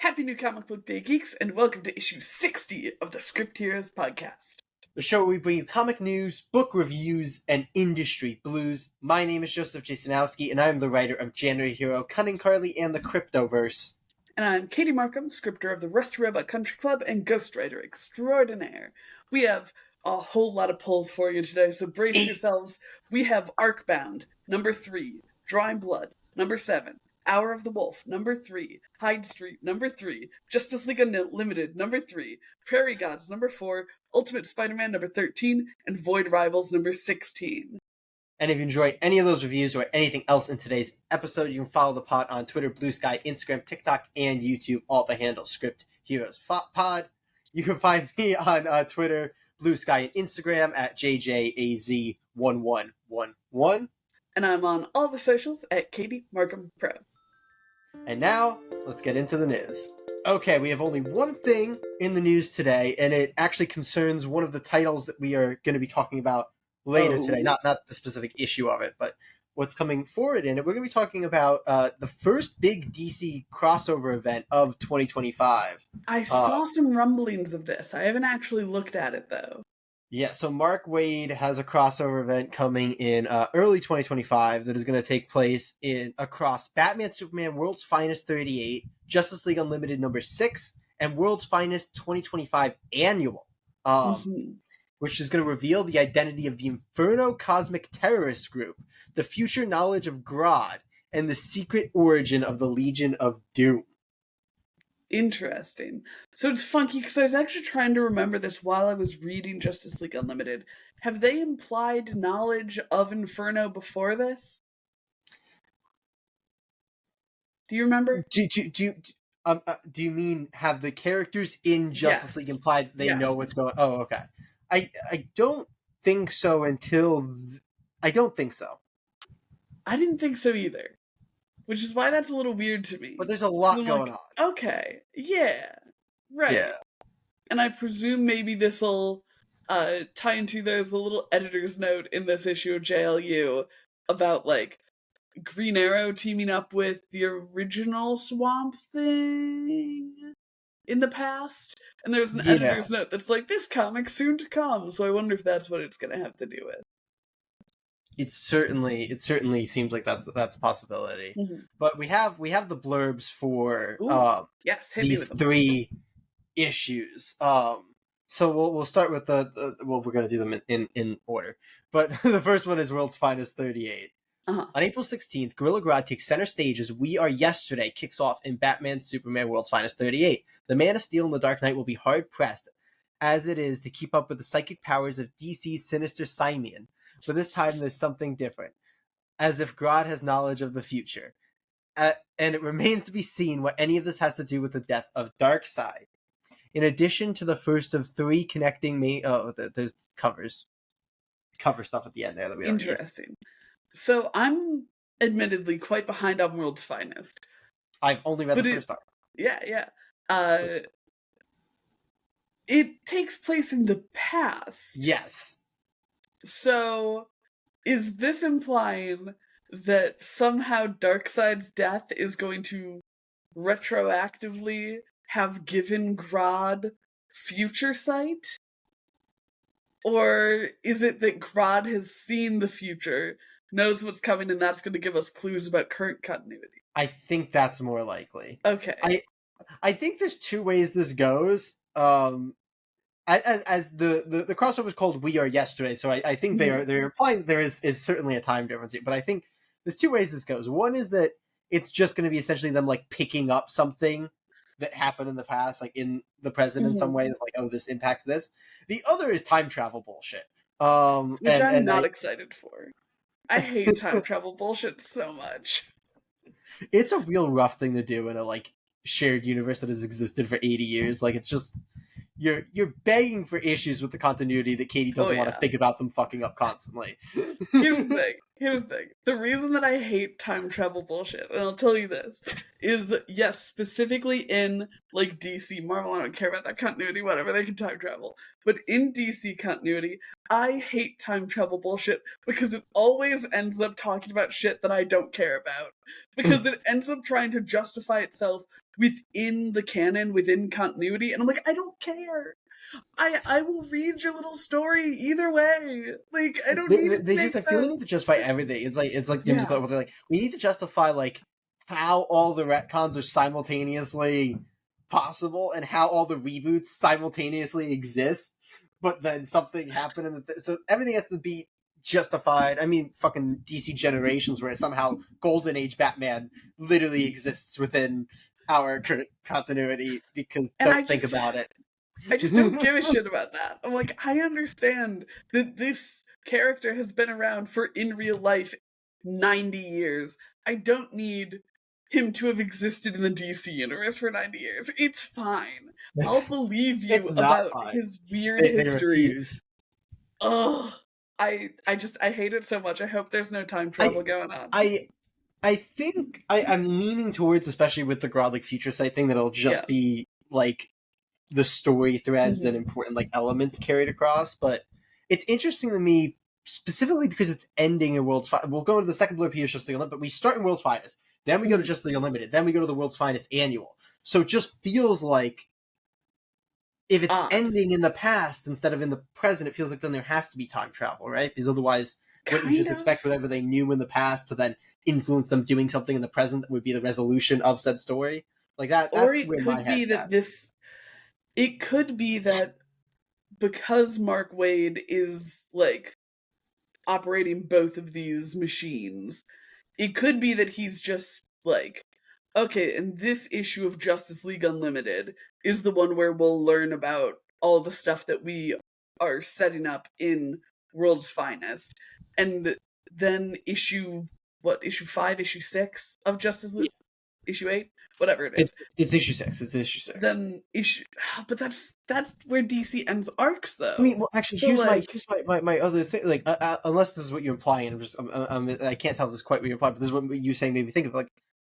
Happy New Comic Book Day, geeks, and welcome to issue 60 of the Script Heroes podcast. The show where we bring you comic news, book reviews, and industry blues. My name is Joseph Jasonowski, and I am the writer of January Hero, Cunning Carly, and the Cryptoverse. And I'm Katie Markham, scripter of the Rusty Robot Country Club and ghostwriter extraordinaire. We have a whole lot of pulls for you today, so brace yourselves. We have Arcbound, number 3, Drawing Blood, number 7, Hour of the Wolf, number 3, Hyde Street, number 3, Justice League Unlimited, number 3, Prairie Gods, number 4, Ultimate Spider-Man, number 13, and Void Rivals, number 16. And if you enjoy any of those reviews or anything else in today's episode, you can follow the pod on Twitter, Blue Sky, Instagram, TikTok, and YouTube, all the handles Script Heroes Pod. You can find me on Twitter, Blue Sky, and Instagram at JJAZ1111. And I'm on all the socials at Katie Markham Pro. And now, let's get into the news. Okay, we have only one thing in the news today, and it actually concerns one of the titles that we are going to be talking about later today. Not the specific issue of it, but what's coming forward in it. We're going to be talking about the first big DC crossover event of 2025. I saw some rumblings of this. I haven't actually looked at it, though. Yeah, so Mark Waid has a crossover event coming in early 2025 that is going to take place across Batman Superman World's Finest 38, Justice League Unlimited number 6, and World's Finest 2025 Annual, which is going to reveal the identity of the Inferno Cosmic Terrorist Group, the future knowledge of Grodd, and the secret origin of the Legion of Doom. Interesting. So it's funky because I was actually trying to remember this while I was reading Justice League Unlimited. Have they implied knowledge of Inferno before this? Do you remember? Do you mean have the characters in Justice League implied they know what's going on? Oh, okay. I don't think so I don't think so. I didn't think so either. Which is why that's a little weird to me. But there's a lot going on. Okay. Yeah. Right. Yeah. And I presume maybe this'll tie into there's a little editor's note in this issue of JLU about like Green Arrow teaming up with the original Swamp Thing in the past. And there's an editor's note that's like, this comic's soon to come. So I wonder if that's what it's gonna have to do with. It certainly seems like that's a possibility. Mm-hmm. But we have the blurbs for these 3 issues. So we'll start with we're going to do them in order. But the first one is World's Finest 38. On April 16th, Gorilla Grodd takes center stage as We Are Yesterday kicks off in Batman Superman World's Finest 38. The Man of Steel and the Dark Knight will be hard pressed as it is to keep up with the psychic powers of DC's Sinister Simian. But this time there's something different, as if Grodd has knowledge of the future. And it remains to be seen what any of this has to do with the death of Darkseid. In addition to the first of 3 connecting there's cover stuff at the end there that we don't Interesting. So I'm admittedly quite behind on World's Finest. I've only read the first arc. Yeah. It takes place in the past. Yes. So, is this implying that somehow Darkseid's death is going to retroactively have given Grodd future sight? Or is it that Grodd has seen the future, knows what's coming, and that's going to give us clues about current continuity? I think that's more likely. Okay. I think there's 2 ways this goes. As the crossover is called We Are Yesterday, so I think they're implying there is certainly a time difference here. But I think there's 2 ways this goes. One is that it's just going to be essentially them like picking up something that happened in the past, like in the present in some way, like, oh, this impacts this. The other is time travel bullshit. Which I'm not excited for. I hate time travel bullshit so much. It's a real rough thing to do in a like shared universe that has existed for 80 years. Like, it's just you're begging for issues with the continuity that Katie doesn't want to think about them fucking up constantly. Here's the thing. The reason that I hate time travel bullshit, and I'll tell you this, is yes, specifically in like DC, Marvel, I don't care about that continuity, whatever, they can time travel. But in DC continuity, I hate time travel bullshit because it always ends up talking about shit that I don't care about. Because it ends up trying to justify itself within the canon, within continuity, and I'm like, I don't care. I will read your little story either way. Like, I don't need it to make sense. I feel like to justify everything. It's like Doom's Club, where they're like, we need to justify like how all the retcons are simultaneously possible and how all the reboots simultaneously exist, but then something happened so everything has to be justified. I mean, fucking DC Generations, where somehow Golden Age Batman literally exists within our current continuity, because don't think about it. I just don't give a shit about that. I'm like, I understand that this character has been around for, in real life, 90 years. I don't need him to have existed in the DC universe for 90 years. It's fine. I'll believe you about his weird history. Ugh. I hate it so much. I hope there's no time travel going on. I think I'm leaning towards, especially with the Grodd Future Sight thing, that it'll just be like the story threads and important like elements carried across. But it's interesting to me specifically because it's ending in World's Finest. We'll go into the second blurb here, Justice League Unlimited, but we start in World's Finest, then we go to Justice League Unlimited, then we go to the World's Finest Annual. So it just feels like if it's ending in the past instead of in the present, it feels like then there has to be time travel, right? Because otherwise, wouldn't you just expect whatever they knew in the past to then influence them doing something in the present that would be the resolution of said story? Like that. That's or it could be that it could be that because Mark Waid is like operating both of these machines, it could be that he's just like, okay, and this issue of Justice League Unlimited is the one where we'll learn about all the stuff that we are setting up in World's Finest. And then issue 5, issue 6 of Justice League, issue 8, whatever it is. It's issue 6. It's issue 6. Then but that's where DC ends arcs, though. I mean, well, actually, so here's my other thing. Like, unless this is what you're implying, I can't tell if this is quite what you're implying, but this is what you saying made me think of. Like,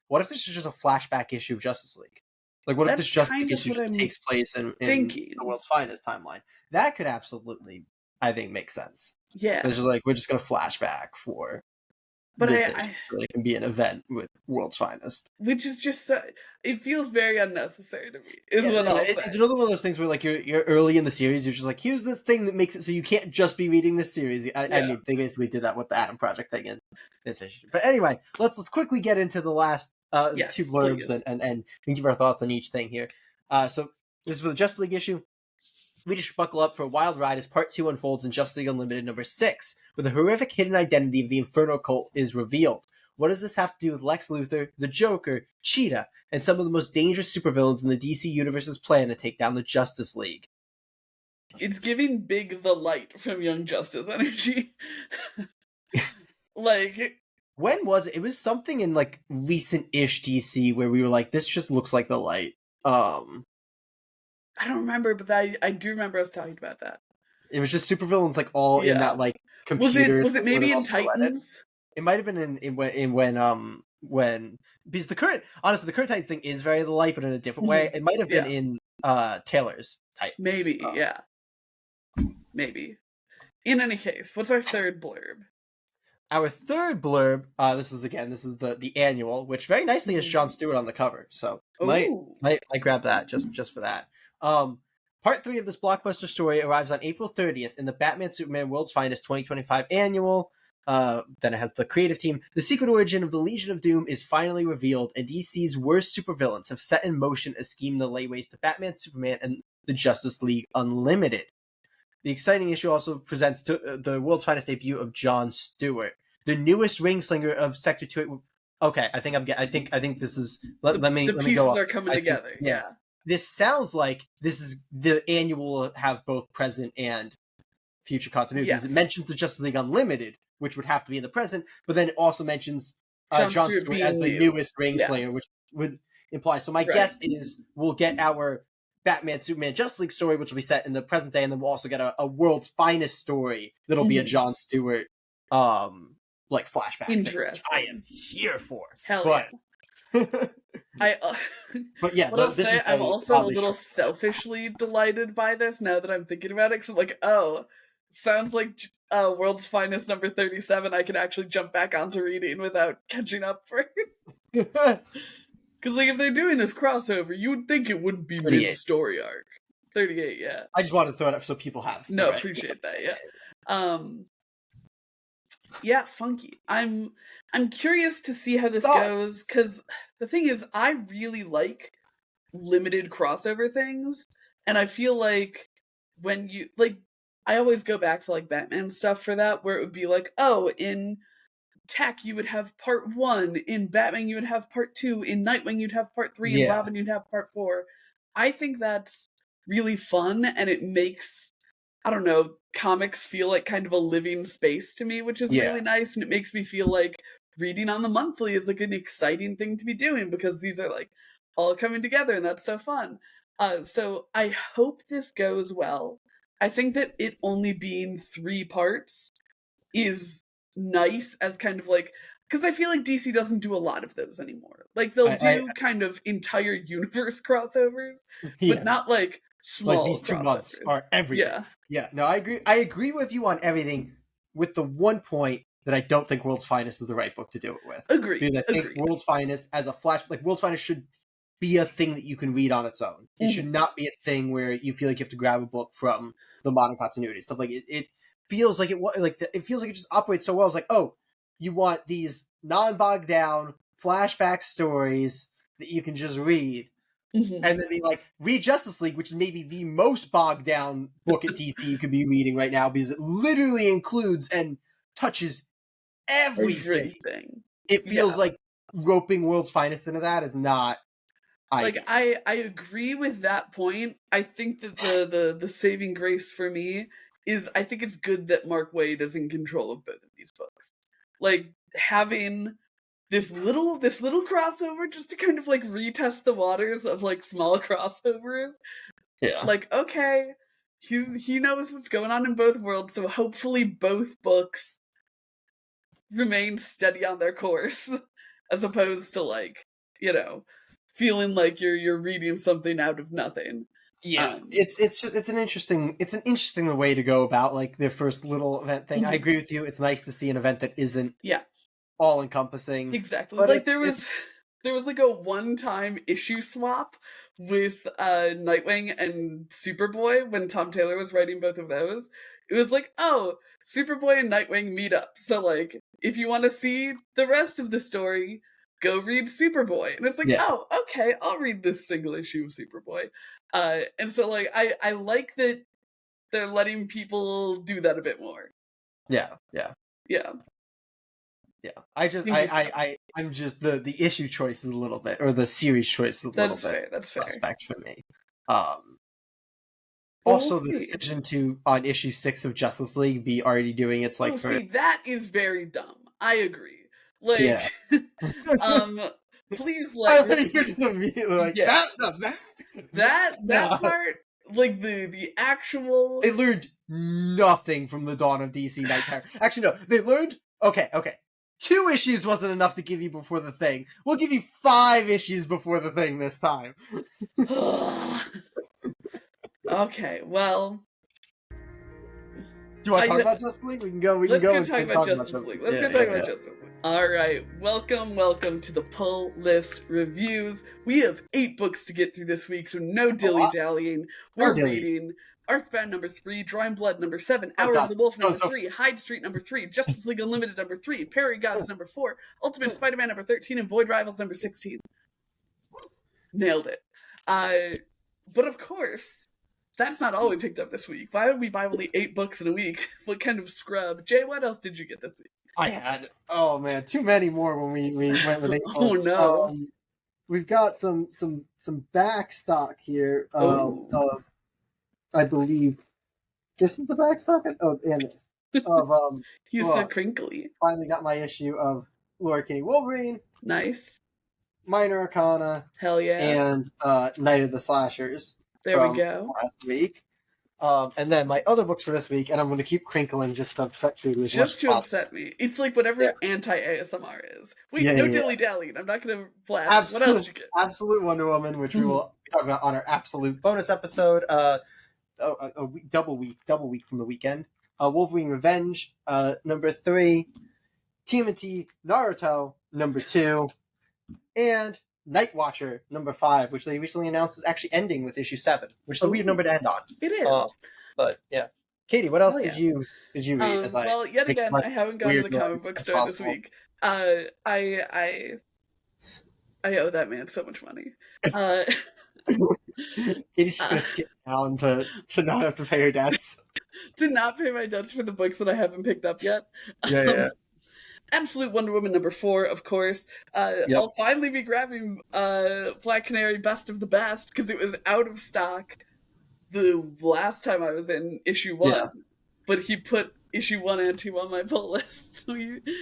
what if this is just a flashback issue of Justice League? Like, what if this Justice League issue just takes place in the World's Finest timeline? That could absolutely, I think, make sense. Yeah, it's just like we're just gonna flashback for. But it can be an event with World's Finest, which is just it feels very unnecessary to me. It's another one of those things where like you're early in the series, you're just like, here's this thing that makes it so you can't just be reading this series. I mean, they basically did that with the Atom Project thing in this issue. But anyway, let's quickly get into the last two blurbs and we can give our thoughts on each thing here. So this is for the Justice League issue. Readers should buckle up for a wild ride as Part 2 unfolds in Justice League Unlimited number 6, where the horrific hidden identity of the Inferno Cult is revealed. What does this have to do with Lex Luthor, the Joker, Cheetah, and some of the most dangerous supervillains in the DC Universe's plan to take down the Justice League? It's giving Big the Light from Young Justice energy. Like... When was it? It was something in like recent-ish DC where we were like, this just looks like the Light. I don't remember, but I do remember us talking about that. It was just supervillains like all in that like computer. Was it maybe in Titans? It might have been in when because the current Titans thing is very the Light, but in a different way. It might have been in Taylor's Titans. Maybe, maybe. In any case, what's our third blurb? Our third blurb, this is the annual, which very nicely has Jon Stewart on the cover. So might grab that just for that. Part 3 of this blockbuster story arrives on April 30th in the Batman Superman World's Finest 2025 annual. Then it has the creative team. The secret origin of the Legion of Doom is finally revealed, and DC's worst supervillains have set in motion a scheme to lay waste to Batman, Superman, and the Justice League Unlimited. The exciting issue also presents the World's Finest debut of Jon Stewart, the newest ring slinger of Sector 2. Okay, I think this is. Let me go. The pieces are coming together. Yeah. This sounds like this is the annual will have both present and future continuity. Yes. It mentions the Justice League Unlimited, which would have to be in the present, but then it also mentions Jon Stewart as the newest ring slinger, which would imply. So my guess is we'll get our Batman, Superman, Justice League story, which will be set in the present day, and then we'll also get a World's Finest story that'll be a Jon Stewart like flashback. Interesting. Thing, which I am here for. Hell yeah. But yeah, what I'll say, I'm also a little selfishly delighted by this now that I'm thinking about it. So I'm like, sounds like World's Finest number 37. I can actually jump back onto reading without catching up first. Because, like, if they're doing this crossover, you would think it wouldn't be mid-story arc. 38, yeah. I just wanted to throw it up so people have. No, appreciate that, yeah. Yeah, funky. I'm curious to see how this goes, because the thing is, I really like limited crossover things, and I feel like when you, like, I always go back to, like, Batman stuff for that, where it would be like, oh, in Tech you would have part 1, in Batman you would have part 2, in Nightwing you'd have part 3, in Robin you'd have part 4. I think that's really fun, and it makes, I don't know, comics feel like kind of a living space to me, which is really nice, and it makes me feel like reading on the monthly is like an exciting thing to be doing, because these are like all coming together, and that's so fun. So I hope this goes well. I think that it only being 3 parts is nice as kind of like, because I feel like DC doesn't do a lot of those anymore. Like, they'll do kind of entire universe crossovers, but not like small, like these 2 months are everything. Yeah, no, I agree with you on everything, with the one point that I don't think World's Finest is the right book to do it with. Because I think World's Finest as a flash, like, World's Finest should be a thing that you can read on its own. It should not be a thing where you feel like you have to grab a book from the modern continuity stuff. Like, it feels like it feels like it just operates so well. It's like, oh, you want these non-bogged down flashback stories that you can just read. And then be like, read Justice League, which is maybe the most bogged down book at DC you could be reading right now, because it literally includes and touches everything. It feels like roping World's Finest into that is not ideal. Like, I agree with that point. I think that the saving grace for me is, I think it's good that Mark Waid is in control of both of these books. Like, having this little crossover just to kind of like retest the waters of like small crossovers. Yeah. Like, okay, he knows what's going on in both worlds, so hopefully both books remain steady on their course, as opposed to, like, you know, feeling like you're reading something out of nothing. Yeah, it's an interesting way to go about, like, their first little event thing. I agree with you. It's nice to see an event that isn't all encompassing. Exactly. But like, there was like a one-time issue swap with Nightwing and Superboy when Tom Taylor was writing both of those. It was like, oh, Superboy and Nightwing meet up. So, like, if you want to see the rest of the story, go read Superboy. And it's like, oh, okay, I'll read this single issue of Superboy. And so, like, I like that they're letting people do that a bit more. Yeah. I'm just the issue choice is a little bit, or the series choice is a little bit suspect for me. Also, the decision to, on issue 6 of Justice League, be already doing its like. That is very dumb. I agree. Like, please let that part, like, the actual. They learned nothing from the dawn of DC Night Terror. Actually, no, they learned. Okay. 2 issues wasn't enough to give you before the thing. We'll give you 5 issues before the thing this time. Okay, well. Do you want to talk about Justice League? Let's go talk about Justice League. Alright, welcome to the Pull List Reviews. We have 8 books to get through this week, so no dilly-dallying. We're reading Arcbound number 3, Drawing Blood number 7, Hour of the Wolf number 3, Hyde Street number 3, Justice League Unlimited number 3, Prairie Gods number 4, Ultimate Spider-Man number 13, and Void Rivals number 16. Nailed it. But of course, that's not all we picked up this week. Why would we buy only 8 books in a week? What kind of scrub? Jay, what else did you get this week? I had, oh man, too many more when we went with 8 books. Oh no. We've got some back stock here of, I believe, this is the back stock? Oh, and this. Of, He's so crinkly. Finally got my issue of Laura Kinney Wolverine. Nice. Minor Arcana. Hell yeah. And Night of the Slashers. There we go. Last week. And then my other books for this week, and I'm going to keep crinkling just to upset you. Just to upset me. It's like whatever anti-ASMR is. Wait, no dilly-dallying. I'm not going to blast. What else did you get? Absolute Wonder Woman, which we will talk about on our absolute bonus episode. Double week from the weekend. Wolverine Revenge, number 3. TMNT Naruto, number 2. And Night Watcher number 5, which they recently announced is actually ending with issue 7, which is a weird number to end on. It is. But yeah. Katie, what else did you read? Well, yet again, I haven't gone to the comic book store this week. I owe that man so much money. Katie's just gonna skip down to not have to pay her debts. To not pay my debts for the books that I haven't picked up yet. Yeah. Absolute Wonder Woman number 4, of course. I'll finally be grabbing Black Canary Best of the Best because it was out of stock the last time I was in issue 1. Yeah. But he put issue 1 and 2 on my pull list, so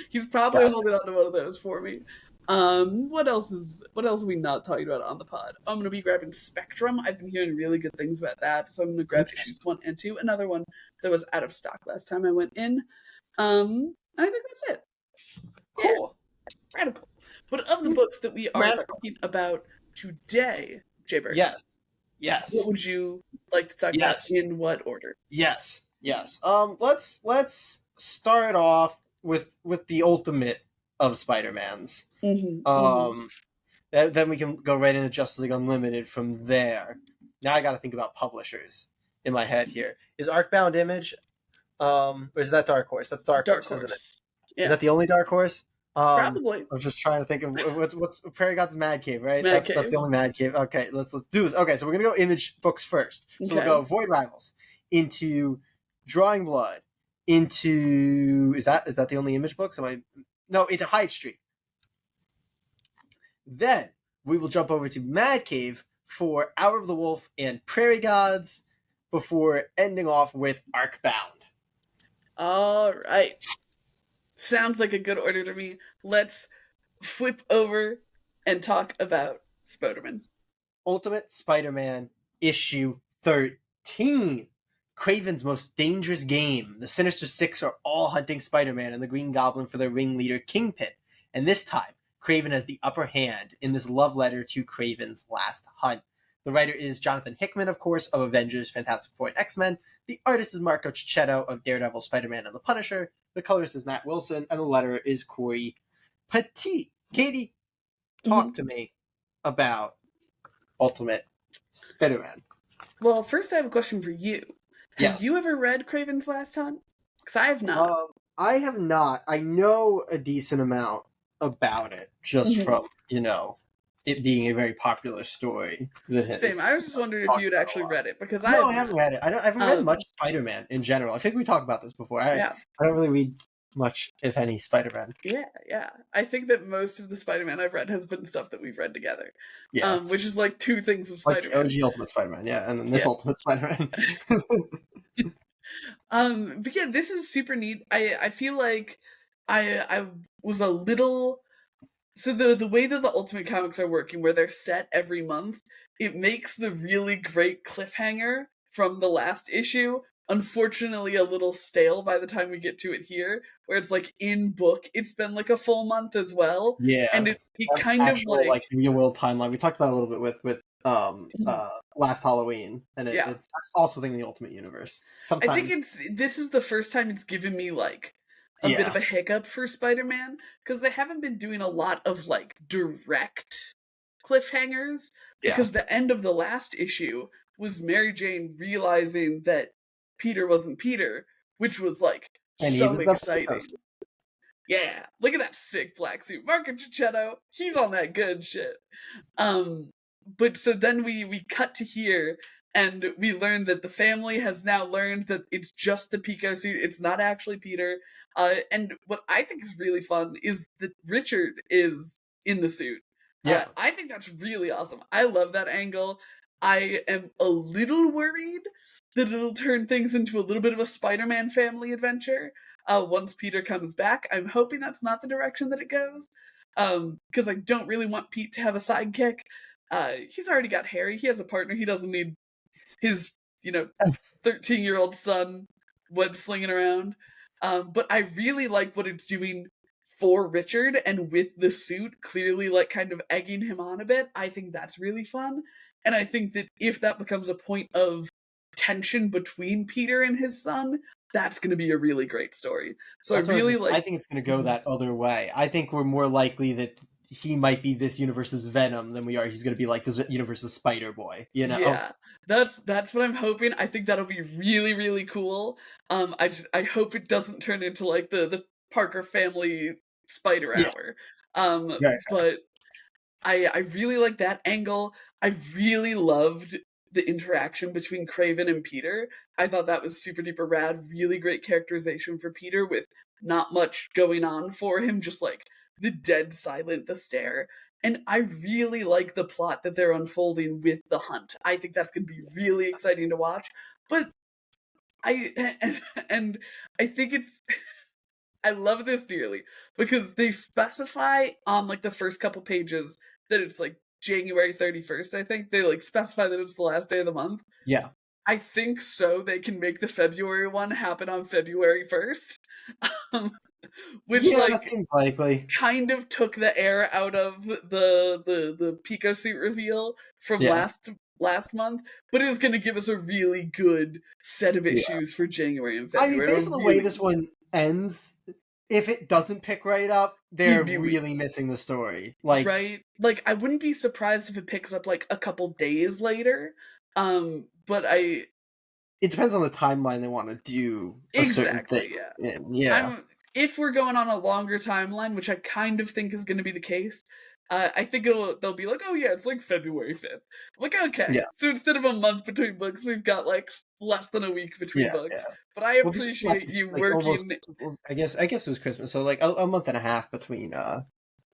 he's probably holding on to one of those for me. What else are we not talking about on the pod? I'm going to be grabbing Spectrum. I've been hearing really good things about that, so I'm going to grab issues 1 and 2. Another one that was out of stock last time I went in. And I think that's it. Cool. Yeah. Radical. But of the books that we are talking about today, Jay Bird. Yes. What would you like to talk about? In what order? Yes. Let's start off with the ultimate of Spider-Mans. Then we can go right into Justice League Unlimited from there. Now I got to think about publishers in my head here. Is Arcbound Image, or is that Dark Horse? That's Dark Horse, isn't it? Yeah. Is that the only Dark Horse? Probably. I was just trying to think of what's Prairie God's Mad Cave, right? That's the only Mad Cave. Okay, let's do this. Okay, so we're gonna go Image books first. So we'll go Void Rivals into Drawing Blood into is that the only Image books? No, into Hyde Street. Then we will jump over to Mad Cave for Hour of the Wolf and Prairie Gods before ending off with Arcbound. All right. Sounds like a good order to me. Let's flip over and talk about Spider-Man. Ultimate Spider-Man issue 13. Kraven's most dangerous game. The Sinister Six are all hunting Spider-Man and the Green Goblin for their ringleader Kingpin. And this time, Kraven has the upper hand in this love letter to Kraven's last hunt. The writer is Jonathan Hickman, of course, of Avengers, Fantastic Four, and X-Men. The artist is Marco Cicchetto of Daredevil, Spider-Man, and The Punisher. The colorist is Matt Wilson, and the letterer is Corey Petit. Katie, talk to me about Ultimate Spider-Man. Well, first I have a question for you. Have you ever read Kraven's Last Hunt? Because I have not. I have not. I know a decent amount about it, just from, it being a very popular story. Same. I was just wondering if you had actually read it, because I haven't read it. I haven't read much Spider-Man in general. I think we talked about this before. I don't really read much, if any, Spider-Man. Yeah. I think that most of the Spider-Man I've read has been stuff that we've read together. Yeah. Which is like 2 things of Spider-Man. Like the OG Ultimate Spider-Man, and then this Ultimate Spider-Man. But yeah, this is super neat. I feel like I was a little... So the way that the Ultimate comics are working, where they're set every month, it makes the really great cliffhanger from the last issue, unfortunately, a little stale by the time we get to it here, where it's like in book, it's been like a full month as well. Yeah. And it kind of like real world timeline. We talked about it a little bit with Last Halloween, and it's also thing in the Ultimate Universe. Sometimes I think this is the first time it's given me like a bit of a hiccup for Spider-Man, because they haven't been doing a lot of like direct cliffhangers, because the end of the last issue was Mary Jane realizing that Peter wasn't Peter, which was like so exciting. Yeah, look at that sick black suit. Marco Cicchetto, he's on that good shit. But so then we cut to here, and we learn that the family has now learned that it's just the Pico suit. It's not actually Peter. And what I think is really fun is that Richard is in the suit. Yeah. I think that's really awesome. I love that angle. I am a little worried that it'll turn things into a little bit of a Spider-Man family adventure once Peter comes back. I'm hoping that's not the direction that it goes, because I don't really want Pete to have a sidekick. He's already got Harry. He has a partner. He doesn't need his 13-year-old son web slinging around. But I really like what it's doing for Richard, and with the suit clearly like kind of egging him on a bit. I think that's really fun. And I think that if that becomes a point of tension between Peter and his son, that's going to be a really great story. So I think it's going to go that other way. I think we're more likely that he might be this universe's Venom than we are. He's going to be like this universe's Spider-Boy, you know? Yeah, that's what I'm hoping. I think that'll be really, really cool. I hope it doesn't turn into like the Parker family Spider Hour. But I really like that angle. I really loved the interaction between Craven and Peter. I thought that was super duper rad. Really great characterization for Peter with not much going on for him, just like the dead silent, the stare. And I really like the plot that they're unfolding with the hunt. I think that's going to be really exciting to watch. But and I think it's I love this dearly because they specify on like the first couple pages that it's like January 31st, I think. They like specify that it's the last day of the month. Yeah. I think so they can make the February one happen on February 1st. Which that seems likely. Kind of took the air out of the Pico suit reveal from last month, but it was going to give us a really good set of issues for January and February. I mean, based on the way this one ends, if it doesn't pick right up, they're really missing the story. Like, right? Like, I wouldn't be surprised if it picks up like a couple days later. But it depends on the timeline they want to do a certain thing. If we're going on a longer timeline, which I kind of think is going to be the case, I think they'll be like, oh yeah, it's like February 5th. I'm like, okay. So instead of a month between books, we've got like less than a week between books. But I appreciate you working. I guess it was Christmas, so like a month and a half between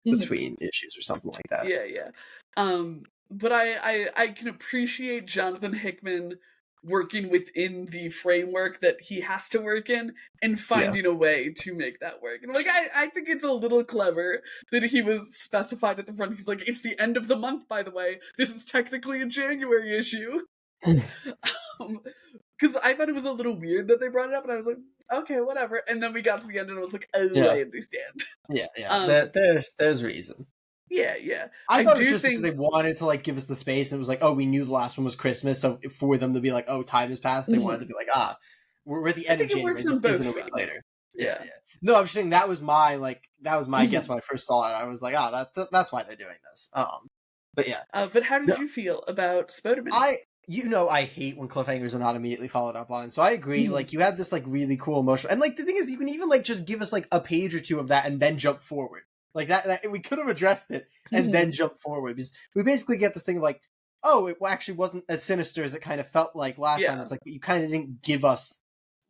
issues or something like that. But I can appreciate Jonathan Hickman working within the framework that he has to work in and finding a way to make that work. And like I think it's a little clever that he was specified at the front. He's like, it's the end of the month, by the way. This is technically a January issue. Because I thought it was a little weird that they brought it up, and I was like, okay, whatever. And then we got to the end, and I was like, oh, I understand. There's reason. Yeah. I thought it was just because they wanted to like give us the space, and it was like, oh, we knew the last one was Christmas, so for them to be like, oh, time has passed, they wanted to be like, we're at the end of January. This isn't a week later. Yeah. No, I'm just saying that was my guess when I first saw it. I was like, that's why they're doing this. But yeah. But how did you feel about Spider-Man? I hate when cliffhangers are not immediately followed up on. So I agree. Like, you had this like really cool emotional, and like the thing is, you can even like just give us like a page or two of that and then jump forward. Like that we could have addressed it and then jump forward, because we basically get this thing of like, oh, it actually wasn't as sinister as it kind of felt like last time. It's like you kind of didn't give us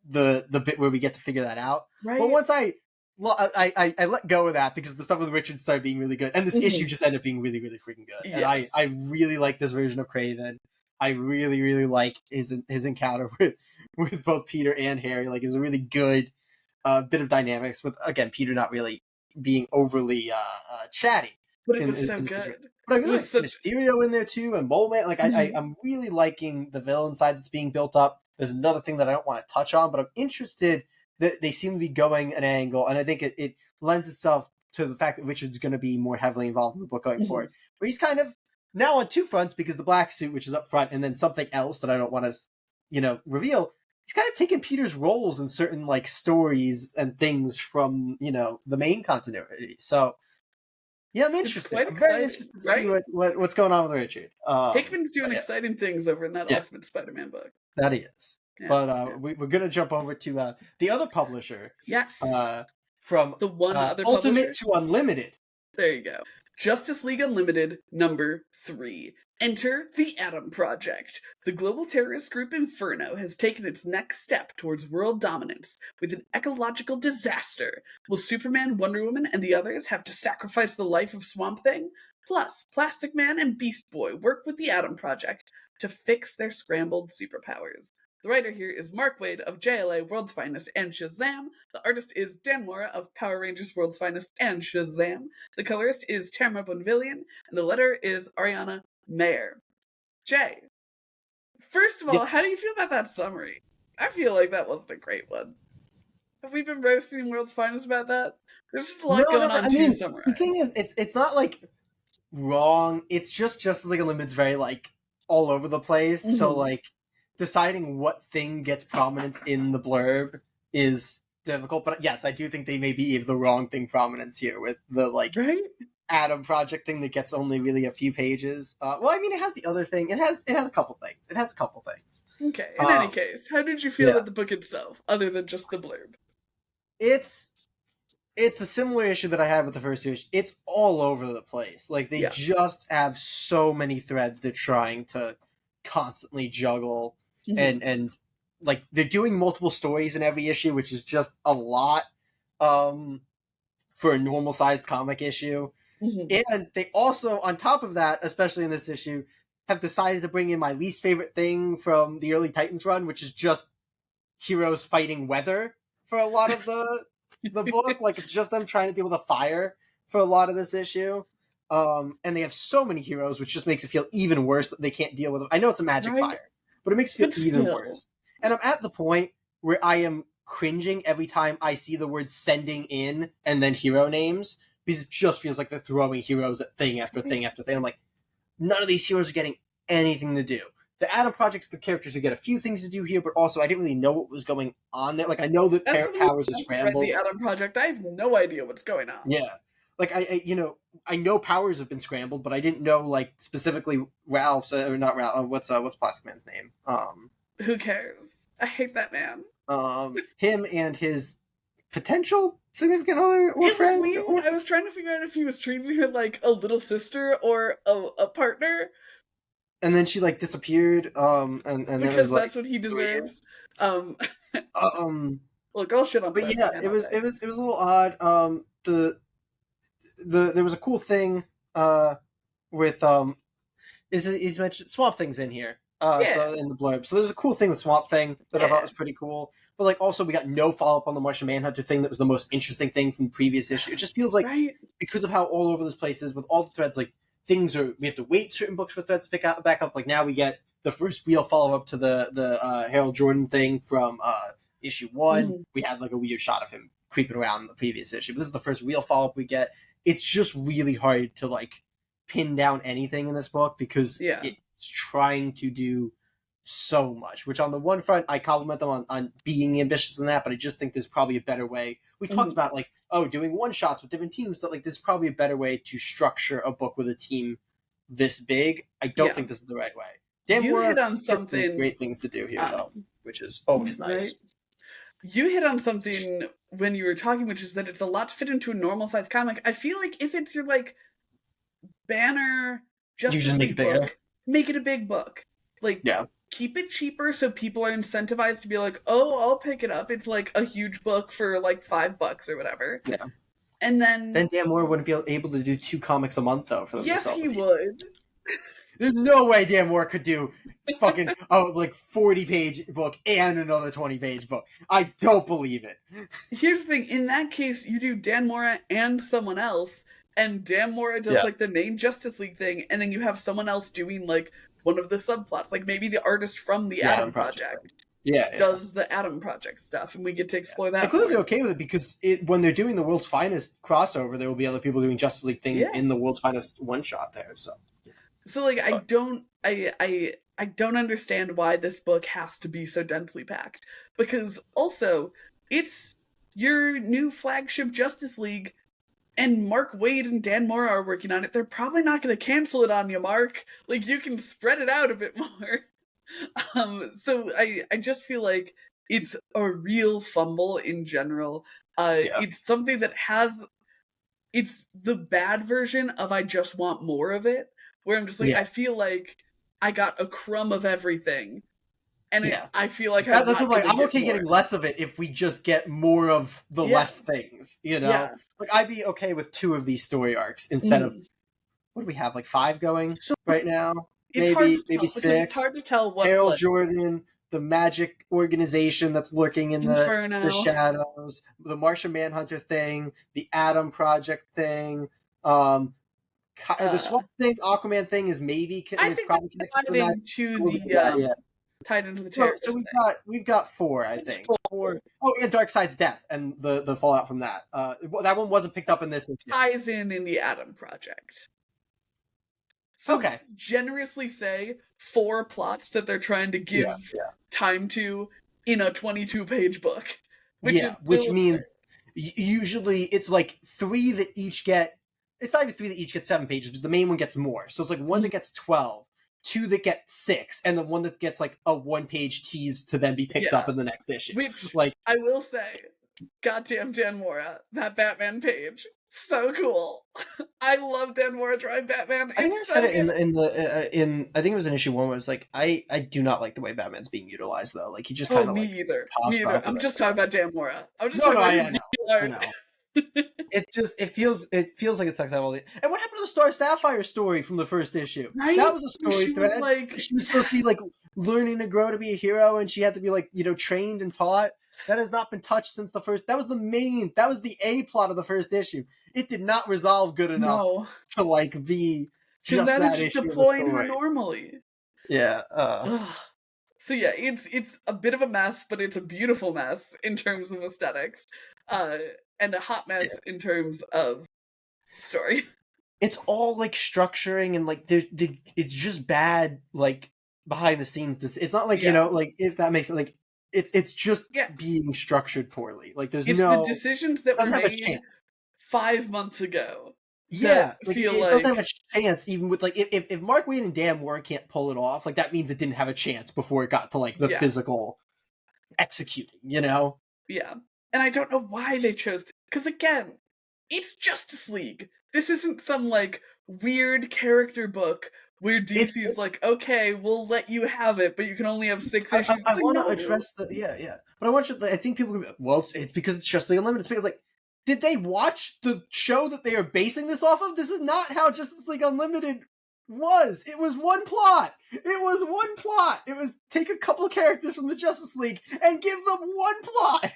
the bit where we get to figure that out. Right. But once I let go of that, because the stuff with Richard started being really good, and this issue just ended up being really, really freaking good. Yes. And I really like this version of Craven. I really, really like his encounter with both Peter and Harry. Like, it was a really good bit of dynamics with, again, Peter not really being overly chatty. But it was so good. But I really like Mysterio in there too, and Mole Man. Like, I'm really liking the villain side that's being built up. There's another thing that I don't want to touch on, but I'm interested that they seem to be going an angle, and I think it lends itself to the fact that Richard's going to be more heavily involved in the book going forward. Where he's kind of now on two fronts, because the black suit, which is up front, and then something else that I don't want to, reveal. He's kind of taken Peter's roles in certain like stories and things from the main continuity. So yeah, I'm interested. I'm very interested to see what's going on with Richard. Hickman's doing exciting things over in that Ultimate Spider-Man book. That he is. Yeah, but we're gonna jump over to the other publisher. Yes. From the one other Ultimate publisher? to Unlimited. There you go. Justice League Unlimited number 3. Enter the Atom Project. The global terrorist group Inferno has taken its next step towards world dominance with an ecological disaster. Will Superman, Wonder Woman, and the others have to sacrifice the life of Swamp Thing? Plus, Plastic Man and Beast Boy work with the Atom Project to fix their scrambled superpowers. The writer here is Mark Waid of JLA, World's Finest, and Shazam. The artist is Dan Mora of Power Rangers, World's Finest, and Shazam. The colorist is Tamara Bonvillian, and the letterer is Ariana Mayer. Jay, first of all, how do you feel about that summary? I feel like that wasn't a great one. Have we been roasting World's Finest about that? There's just a lot going on to summarize. The thing is, it's not like wrong. It's just Justice League Unlimited's very like all over the place. So like, deciding what thing gets prominence in the blurb is difficult, but yes, I do think they may be the wrong thing prominence here with the like Atom Project thing that gets only really a few pages. Well, I mean, it has the other thing. It has a couple things. Okay. In any case, how did you feel about the book itself, other than just the blurb? It's a similar issue that I had with the first issue. It's all over the place. Like, they just have so many threads they're trying to constantly juggle, and like, they're doing multiple stories in every issue, which is just a lot for a normal sized comic issue. And they also, on top of that, especially in this issue, have decided to bring in my least favorite thing from the early Titans run, which is just heroes fighting weather for a lot of the book. Like, it's just them trying to deal with a fire for a lot of this issue. And they have so many heroes, which just makes it feel even worse that they can't deal with them. I know it's a magic fire, but it makes it feel even worse. And I'm at the point where I am cringing every time I see the word sending in and then hero names, because it just feels like they're throwing heroes at thing after thing after thing. I'm like, none of these heroes are getting anything to do. The Atom Project's the characters who get a few things to do here, but also I didn't really know what was going on there. Like, I know that powers are scrambled. The Atom Project, I have no idea what's going on. Yeah. Like, I know powers have been scrambled, but I didn't know, like, specifically Ralph's, or not Ralph, what's Plastic Man's name? Who cares? I hate that man. Him and his potential significant other or friend. I was trying to figure out if he was treating her like a little sister or a partner. And then she, like, disappeared. And because that's what he deserves. Look, I'll shit on. But yeah, it was a little odd. There was a cool thing with he's mentioned Swamp Thing's in here. So in the blurb. So there was a cool thing with Swamp Thing that I thought was pretty cool. But, like, also we got no follow-up on the Martian Manhunter thing that was the most interesting thing from the previous issue. It just feels like, because of how all over this place is with all the threads, like, we have to wait certain books for threads to back up. Like, now we get the first real follow-up to the Harold Jordan thing from issue 1. We had, like, a weird shot of him creeping around in the previous issue. But this is the first real follow-up we get. It's just really hard to, like, pin down anything in this book, because it's trying to do so much, which on the one front I compliment them on being ambitious in that, but I just think there's probably a better way. We talked about, like, doing one shots with different teams, but, like, there's probably a better way to structure a book with a team this big. I don't think this is the right way. You hit on something great things to do here, though, which is always nice. You hit on something when you were talking, which is that it's a lot to fit into a normal size comic. I feel like if it's your, like, banner Justice League book, make it a big book. Like, keep it cheaper so people are incentivized to be like, oh, I'll pick it up. It's, like, a huge book for, like, $5 or whatever. Yeah. And then Dan Moore wouldn't be able to do 2 comics a month, though. For them yes, he would. There's no way Dan Moore could do fucking 40-page book and another 20-page book. I don't believe it. Here's the thing. In that case, you do Dan Moore and someone else, and Dan Moore does like the main Justice League thing, and then you have someone else doing, like, one of the subplots. Like, maybe the artist from the Atom Project does the Atom Project stuff, and we get to explore that. I'm clearly okay with it, because when they're doing the World's Finest crossover, there will be other people doing Justice League things in the World's Finest one-shot there, So, like, I don't understand why this book has to be so densely packed. Because, also, it's your new flagship Justice League, and Mark Waid and Dan Mora are working on it. They're probably not going to cancel it on you, Mark. Like, you can spread it out a bit more. So I just feel like it's a real fumble in general. It's something that it's the bad version of I just want more of it. Where I'm just like, I feel like I got a crumb of everything. And I feel like I'm okay getting less of it if we just get more of the less things, you know? Yeah. Like, I'd be okay with 2 of these story arcs instead of, what do we have, like 5 going right now? Maybe 6. It's hard to tell what's Harold Jordan, the magic organization that's lurking in the shadows, the Martian Manhunter thing, the Atom Project thing, the Swamp Thing, Aquaman thing is maybe probably connected to that. Tied into the terrorist. So we've got 4, I think. 4. Oh, and Darkseid's death and the fallout from that. That one wasn't picked up in this. Ties in the Atom Project. So generously say 4 plots that they're trying to give time to in a 22-page book. Which means usually it's like 3 that each get it's not even 3 that each get 7 pages, because the main one gets more. So it's like one that gets 12, 2 that get 6, and then one that gets like a 1-page tease to then be picked up in the next issue. Which, like, I will say, goddamn Dan Mora, that Batman page, so cool. I love Dan Mora drawing Batman. I think I said it in I think it was in issue 1 where it was like, I do not like the way Batman's being utilized though. Like he just kind of me like either. I'm just talking about Dan Mora. I'm just I know. It feels like it sucks out all the. And what happened to the Star Sapphire story from the first issue? Right? That was a story thread. She was supposed to be like learning to grow to be a hero, and she had to be like, you know, trained and taught. That has not been touched since the first. That was the A plot of the first issue. It did not resolve good enough to like be just that issue. Deploying her normally. Yeah. So yeah, it's a bit of a mess, but it's a beautiful mess in terms of aesthetics, and a hot mess in terms of story. It's all like structuring and like it's just bad like behind the scenes. It's not like you know like if that makes it like it's just being structured poorly. Like there's the decisions that were made 5 months ago. Yeah, like, it doesn't have a chance even with like if Mark Waid and Dan Mora can't pull it off, like that means it didn't have a chance before it got to like the physical executing, you know? Yeah. And I don't know why they chose because again, it's Justice League. This isn't some like weird character book where DC's like, okay, we'll let you have it, but you can only have 6 issues. I want to address the but I want you. I think people. Well, it's because it's Justice League Unlimited. It's because like. Did they watch the show that they are basing this off of? This is not how Justice League Unlimited was. It was one plot. It was take a couple of characters from the Justice League and give them one plot.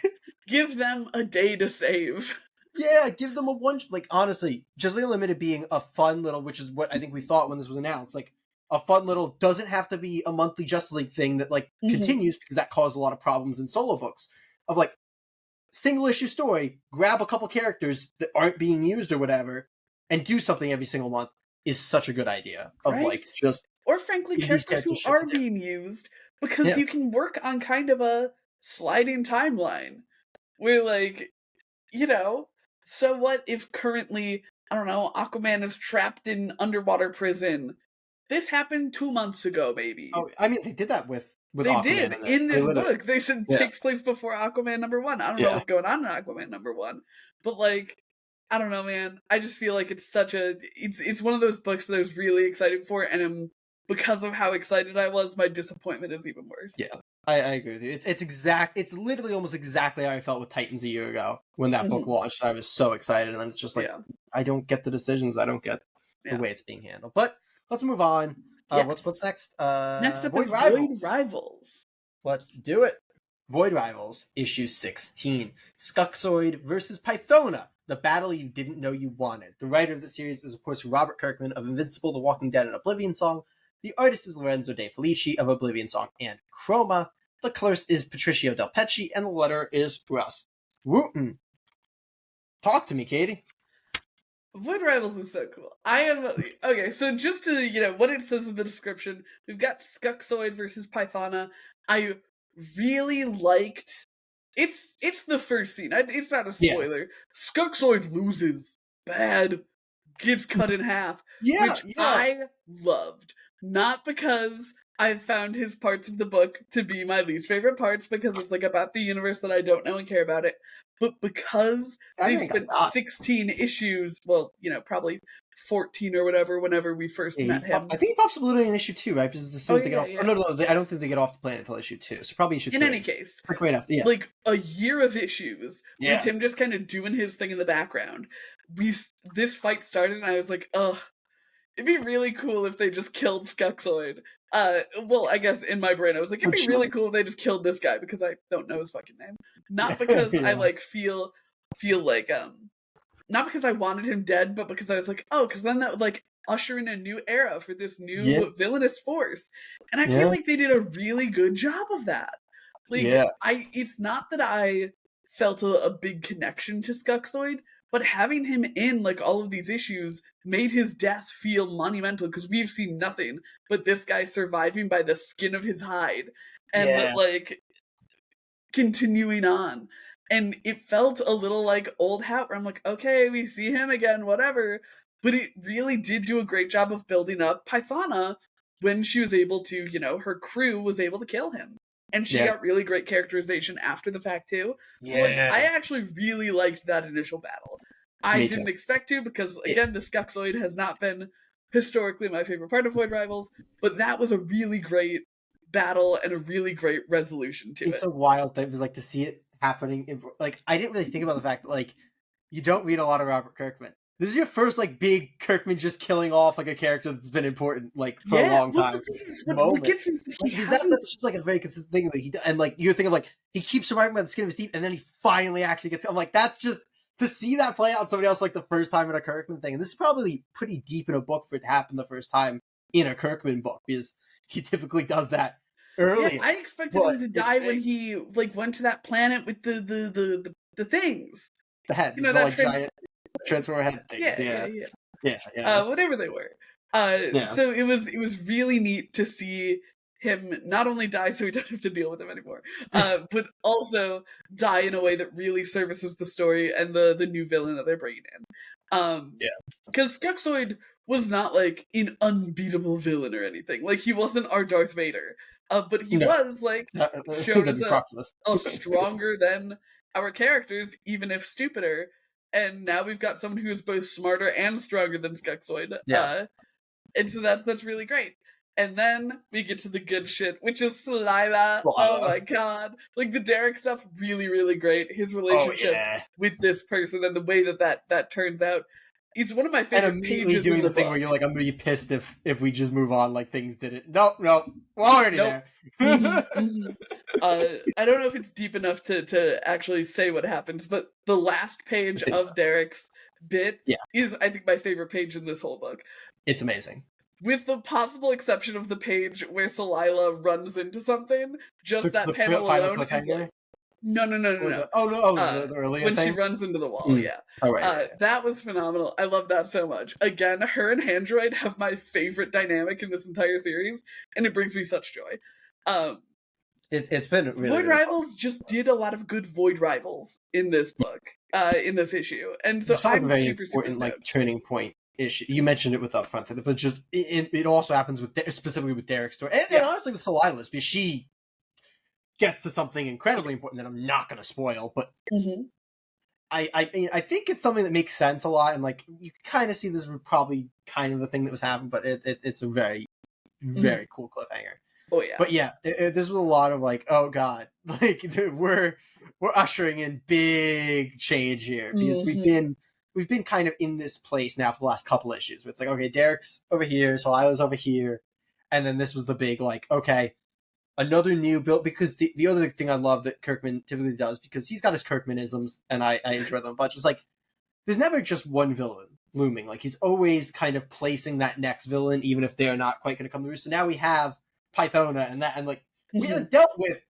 Give them a day to save. Yeah, give them a one. Like, honestly, Justice League Unlimited being a fun little, which is what I think we thought when this was announced, like, a fun little, doesn't have to be a monthly Justice League thing that, like, continues, because that caused a lot of problems in solo books. Of, like, single issue story, grab a couple characters that aren't being used or whatever, and do something every single month is such a good idea. Of like just or frankly characters who are being used, because you can work on kind of a sliding timeline where like, you know, so what if currently, I don't know, Aquaman is trapped in underwater prison. This happened 2 months ago, maybe. Oh, I mean, they did that with they Aquaman did in this book. They said takes place before Aquaman #1. I don't know what's going on in Aquaman #1, but like, I don't know, man. I just feel like it's such a it's one of those books that I was really excited for, and because of how excited I was, my disappointment is even worse. Yeah, I agree with you. It's literally almost exactly how I felt with Titans a year ago when that book launched. I was so excited, and then it's just like I don't get the decisions. I don't get the way it's being handled. But let's move on. What's next? Next up is Void Rivals. Let's do it. Void Rivals, issue 16. Skunkzoid versus Pythona, the battle you didn't know you wanted. The writer of the series is, of course, Robert Kirkman of Invincible, The Walking Dead, and Oblivion Song. The artist is Lorenzo De Felici of Oblivion Song and Chroma. The colorist is Patricio Del Pecci, and the letterer is Russ Wooten. Talk to me, Katie. Void Rivals is so cool. Okay, so just to, you know, what it says in the description, we've got Skunkzoid versus Pythona. I really liked it's the first scene. It's not a spoiler. Yeah. Skunkzoid loses bad, gets cut in half, which I loved. Not because I found his parts of the book to be my least favorite parts, because it's like about the universe that I don't know and care about it, but because they spent 16 issues, well, you know, probably 14 or whatever whenever we first met him. I think he pops Blue in issue 2, right? Because as soon as they get off... Yeah. Oh, no, I don't think they get off the planet until issue 2. So probably issue 3. In any case. Right after, like a year of issues with him just kind of doing his thing in the background. This fight started and I was like, ugh. It'd be really cool if they just killed Skunkzoid. Well, I guess in my brain I was like, it'd be really cool if they just killed this guy, because I don't know his fucking name. Not because I like feel like not because I wanted him dead, but because I was like, oh, because then that would like usher in a new era for this new villainous force. And I feel like they did a really good job of that. Like it's not that I felt a big connection to Skunkzoid, but having him in like all of these issues made his death feel monumental, because we've seen nothing but this guy surviving by the skin of his hide and like continuing on. And it felt a little like Old Hat, where I'm like, okay, we see him again, whatever. but it really did do a great job of building up Pythona when she was able to, her crew was able to kill him. And she got really great characterization after the fact, too. So, I actually really liked that initial battle. I didn't expect to because, again, the Skuxoid has not been historically my favorite part of Void Rivals, but that was a really great battle and a really great resolution to it. It's a wild thing, because, to see it happening, I didn't really think about the fact that, you don't read a lot of Robert Kirkman. This is your first, big Kirkman just killing off, a character that's been important, for a long time. What gets me, that's just, a very consistent thing that he does. And, you think of, he keeps surviving by the skin of his teeth, and then he finally actually gets... I'm that's just... To see that play out on somebody else, the first time in a Kirkman thing. And this is probably pretty deep in a book for it to happen the first time in a Kirkman book, because he typically does that early. Yeah, I expected him to die when he, went to that planet with the things. The heads, giant Transformer head things. Yeah. Whatever they were. So it was really neat to see him not only die so we don't have to deal with him anymore, but also die in a way that really services the story and the new villain that they're bringing in. Because Skuxoid was not an unbeatable villain or anything. He wasn't our Darth Vader, but he was shown as a stronger than our characters, even if stupider. And now we've got someone who is both smarter and stronger than Skuxoid. And so that's really great. And then we get to the good shit, which is Slilah. Oh my god. The Derek stuff, really, really great. His relationship with this person and the way that turns out. It's one of my favorite pages doing the thing book. where you're I'm gonna be pissed if we just move on things didn't. Nope. We're already there. I don't know if it's deep enough to actually say what happens, but the last page of Derek's bit is, I think, my favorite page in this whole book. It's amazing. With the possible exception of the page where Slilah runs into something, just that panel alone is no. The earlier when thing? She runs into the wall, that was phenomenal. I love that so much. Again, her and Handroid have my favorite dynamic in this entire series, and it brings me such joy. It's been really Void Rivals just did a lot of good Void Rivals in this book, in this issue, and so I'm super stoked. Turning point issue. You mentioned it with Upfront, but just it also happens with specifically with Derek's story, and honestly with Solilah's, because she gets to something incredibly important that I'm not going to spoil, but I think it's something that makes sense a lot, and you kind of see this was probably kind of the thing that was happening, but it's a very, very cool cliffhanger. Oh yeah. But yeah, this was a lot of oh god, we're ushering in big change here, because we've been kind of in this place now for the last couple issues where it's okay, Derek's over here, Solilah's over here, and then this was the big okay, another new build. Because the other thing I love that Kirkman typically does, because he's got his Kirkmanisms and I enjoy them a bunch, is there's never just one villain looming. He's always kind of placing that next villain, even if they're not quite going to come through. So now we have Pythona and that, and we haven't dealt with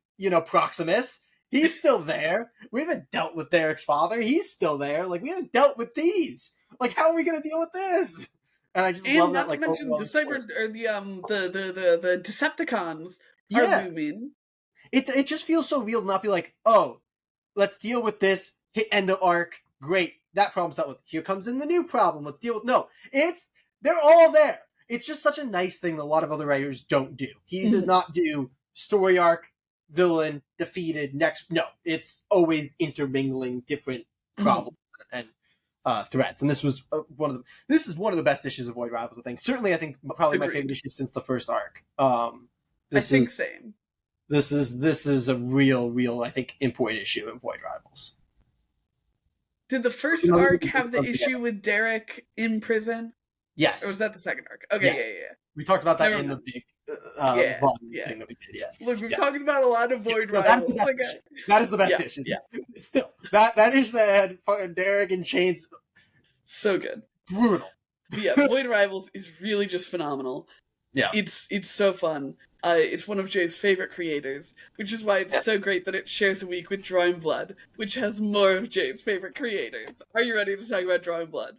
Proximus. He's still there. We haven't dealt with Derek's father. He's still there. We haven't dealt with these. How are we going to deal with this? And I just love that. Not to mention the cyber or the Decepticons are looming. It just feels so real to not be oh, let's deal with this. Hit end of arc. Great, that problem's dealt with. Here comes in the new problem. Let's deal with. No, they're all there. It's just such a nice thing that a lot of other writers don't do. He does not do story arc, villain, defeated, next. No, it's always intermingling different problems and threats. And this was one of the best issues of Void Rivals, I think. Certainly, I think probably my favorite issue since the first arc. Same. This is a real, I think, important issue in Void Rivals. Did the first arc have the issue with Derek in prison? Yes. Or was that the second arc? Okay, yes. Yeah. We talked about that in the big thing that we did, Look, we've talked about a lot of Void Rivals. That is the best issue. Yeah. Still, that issue that had fucking Derek in chains. So good. Brutal. But yeah, Void Rivals is really just phenomenal. Yeah. It's so fun. It's one of Jay's favorite creators, which is why it's so great that it shares a week with Drawing Blood, which has more of Jay's favorite creators. Are you ready to talk about Drawing Blood?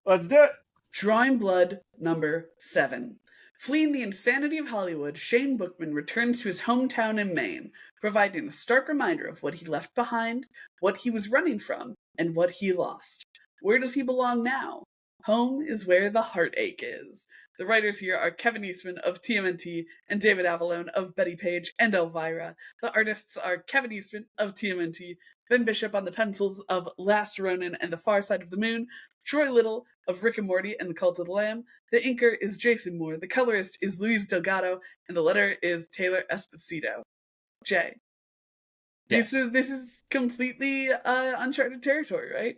Let's do it. Drawing Blood number 7. Fleeing the insanity of Hollywood, Shane Bookman returns to his hometown in Maine, providing a stark reminder of what he left behind, what he was running from, and what he lost. Where does he belong now? Home is where the heartache is. The writers here are Kevin Eastman of TMNT and David Avallone of Betty Page and Elvira. The artists are Kevin Eastman of TMNT, Ben Bishop on the pencils of Last Ronin and The Far Side of the Moon, Troy Little of Rick and Morty and The Cult of the Lamb. The inker is Jason Moore, the colorist is Luis Delgado, and the letterer is Taylor Esposito. Jay. Yes. This is completely uncharted territory, right?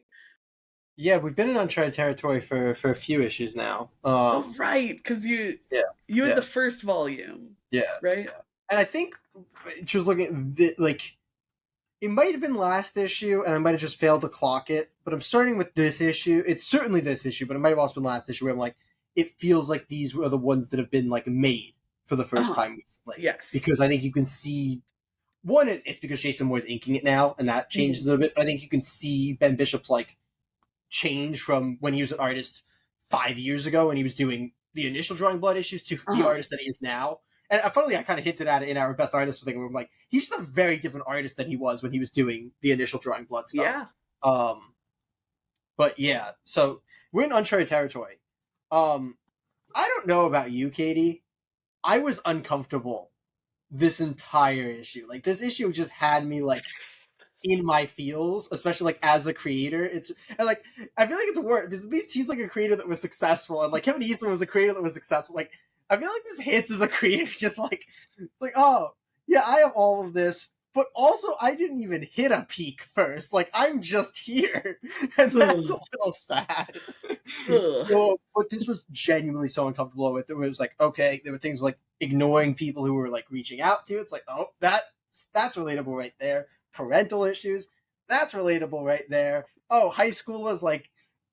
Yeah, we've been in uncharted territory for a few issues now. Oh, right, because you had the first volume. Yeah. Right? Yeah. And I think just looking at like, it might have been last issue, and I might have just failed to clock it, but I'm starting with this issue. It's certainly this issue, but it might have also been last issue where I'm like, it feels like these were the ones that have been like made for the first time recently. Yes. Because I think you can see, one, it's because Jason Moore's inking it now, and that changes a little bit, but I think you can see Ben Bishop's like change from when he was an artist 5 years ago and he was doing the initial Drawing Blood issues to the artist that he is now. And funnily, I kind of hinted at it in our Best Artist thing where I'm like, he's just a very different artist than he was when he was doing the initial Drawing Blood stuff. Yeah. But yeah, so we're in uncharted territory. I don't know about you, Katie. I was uncomfortable this entire issue. Like, this issue just had me like in my feels, especially like as a creator. It's and like I feel like it's worse because at least he's like a creator that was successful, and like Kevin Eastman was a creator that was successful. Like, I feel like this hits as a creator just like oh yeah, I have all of this, but also I didn't even hit a peak first. Like, I'm just here, and that's a little sad. So, but this was genuinely so uncomfortable with it. It was like, okay, there were things like ignoring people who were like reaching out to you. It's like, oh, that's relatable right there. Parental issues, that's relatable right there. Oh, high school is like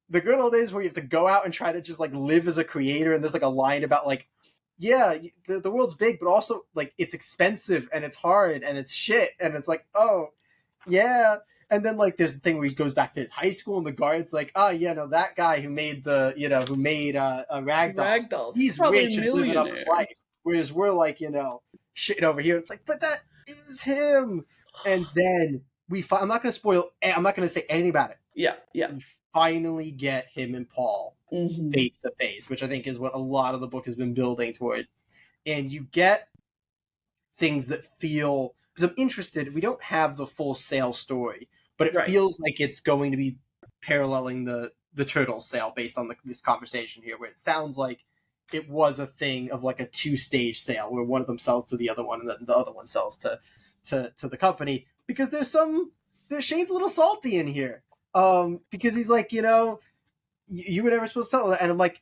the good old days where you have to go out and try to just like live as a creator, and there's like a line about like, yeah, the world's big, but also like it's expensive and it's hard and it's shit, and it's like, oh yeah. And then like there's the thing where he goes back to his high school and the guard's like, oh yeah, no, that guy who made Ragdolls, he's rich and living up his life, whereas we're like, shitting over here. It's like, but that is him. And then I'm not going to spoil. I'm not going to say anything about it. Yeah. We finally get him and Paul face to face, which I think is what a lot of the book has been building toward. And you get things that feel, because I'm interested. We don't have the full sale story, but it feels like it's going to be paralleling the Turtles sale based on this conversation here, where it sounds like it was a thing of like a 2-stage sale where one of them sells to the other one and then the other one sells to the company, because there's Shane's a little salty in here, because he's like, you were never supposed to sell that, and I'm like,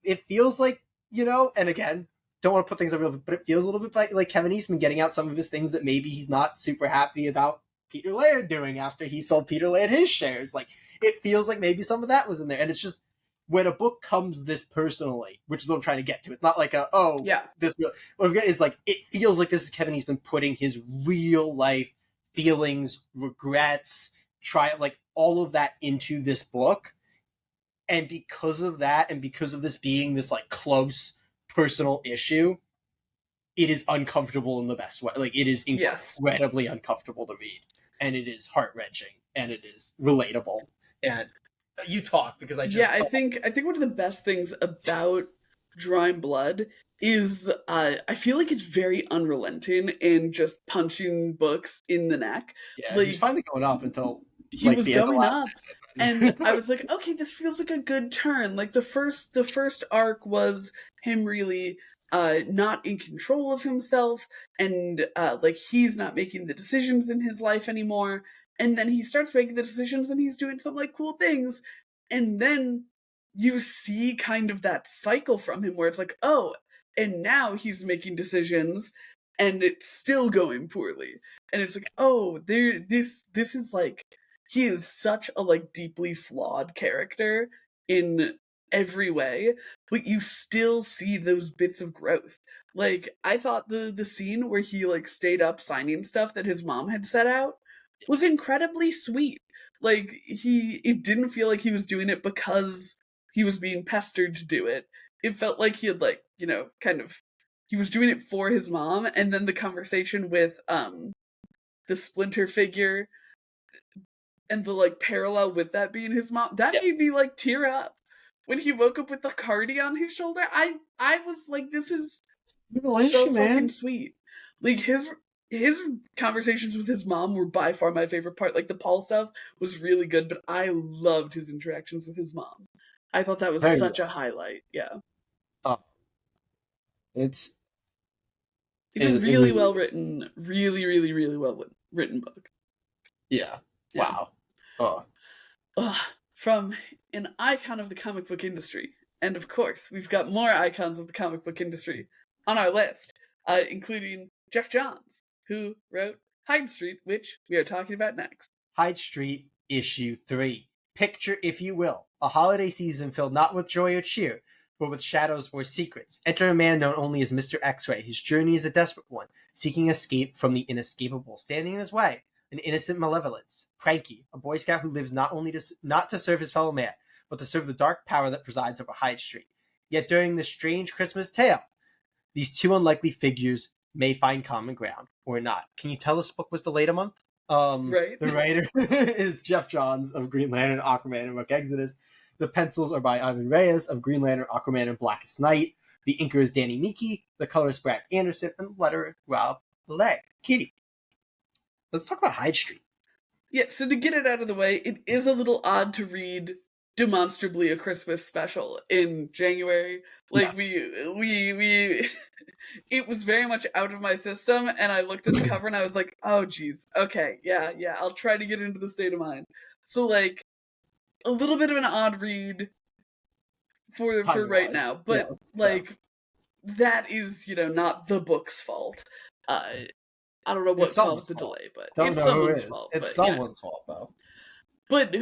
it feels like, and again, don't want to put things over, but it feels a little bit like Kevin Eastman getting out some of his things that maybe he's not super happy about Peter Laird doing after he sold Peter Laird his shares. Like, it feels like maybe some of that was in there, and it's just when a book comes this personally, which is what I'm trying to get to. It's not like this. What I'm getting is like, it feels like this is Kevin Eastman putting his real life feelings, regrets, like all of that into this book. And because of that, and because of this being this like close personal issue, it is uncomfortable in the best way. Like, it is incredibly uncomfortable to read, and it is heart-wrenching, and it is relatable. And you talk, because I think one of the best things about Drawing Blood is I feel like it's very unrelenting in just punching books in the neck. Yeah, like, he's finally going up until he was going up, and I was like, okay, this feels like a good turn. Like, the first arc was him really not in control of himself, and like, he's not making the decisions in his life anymore. And then he starts making the decisions and he's doing some like cool things. And then you see kind of that cycle from him where it's like, oh, and now he's making decisions and it's still going poorly. And it's like, oh, this is like, he is such a like deeply flawed character in every way, but you still see those bits of growth. Like, I thought the scene where he like stayed up signing stuff that his mom had set out was incredibly sweet. Like, it didn't feel like he was doing it because he was being pestered to do it. It felt like he had like, he was doing it for his mom. And then the conversation with the Splinter figure and the like parallel with that being his mom, that made me like tear up. when he woke up with the cardi on his shoulder, I was like, this is so fucking sweet. Like his conversations with his mom were by far my favorite part. Like the Paul stuff was really good, but I loved his interactions with his mom. I thought that was such a highlight. Yeah. Oh. It's a really well written, really, really, really well written book. Yeah. Wow. From an icon of the comic book industry. And of course, we've got more icons of the comic book industry on our list, including Jeff Johns, who wrote Hyde Street, which we are talking about next. Hyde Street, issue 3. Picture, if you will, a holiday season filled not with joy or cheer, but with shadows or secrets. Enter a man known only as Mr. X-Ray. His journey is a desperate one, seeking escape from the inescapable. Standing in his way, an innocent malevolence. Pranky, a Boy Scout who lives not to serve his fellow man, but to serve the dark power that presides over Hyde Street. Yet during this strange Christmas tale, these two unlikely figures may find common ground, or not. Can you tell this book was delayed a month? Right. The writer is Jeff Johns of Green Lantern, Aquaman, and Book Exodus. The pencils are by Ivan Reyes of Green Lantern, Aquaman, and Blackest Night. The inker is Danny Miki. The colorist Brad Anderson, and the letterer Rob Legg. Kitty, let's talk about Hyde Street. Yeah, so to get it out of the way, it is a little odd to read demonstrably a Christmas special in January. Like we it was very much out of my system, and I looked at the cover and I was like, oh geez, okay, yeah, I'll try to get into the state of mind. So like a little bit of an odd read for right now, but that is, not the book's fault. I don't know what caused the delay, but it's someone's fault. It's someone's fault, though. But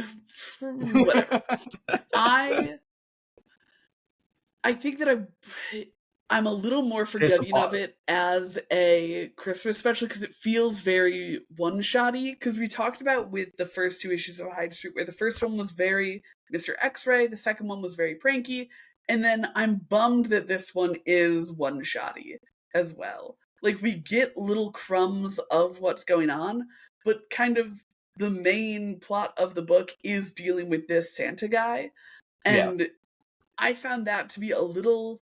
whatever. I think that I'm a little more forgetting of it as a Christmas special because it feels very one-shotty. Because we talked about with the first 2 issues of Hyde Street, where the first one was very Mr. X-Ray, the second one was very pranky, and then I'm bummed that this one is one-shotty as well. Like, we get little crumbs of what's going on, but kind of the main plot of the book is dealing with this Santa guy. And I found that to be a little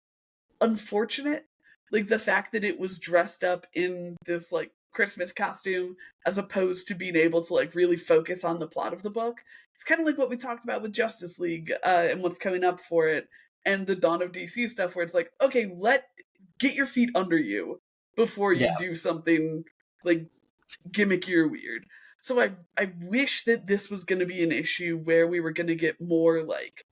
unfortunate. Like, the fact that it was dressed up in this, like, Christmas costume as opposed to being able to, like, really focus on the plot of the book. It's kind of like what we talked about with Justice League and what's coming up for it, and the Dawn of DC stuff, where it's like, okay, get your feet under you before you do something like gimmicky or weird. So I wish that this was going to be an issue where we were going to get more like,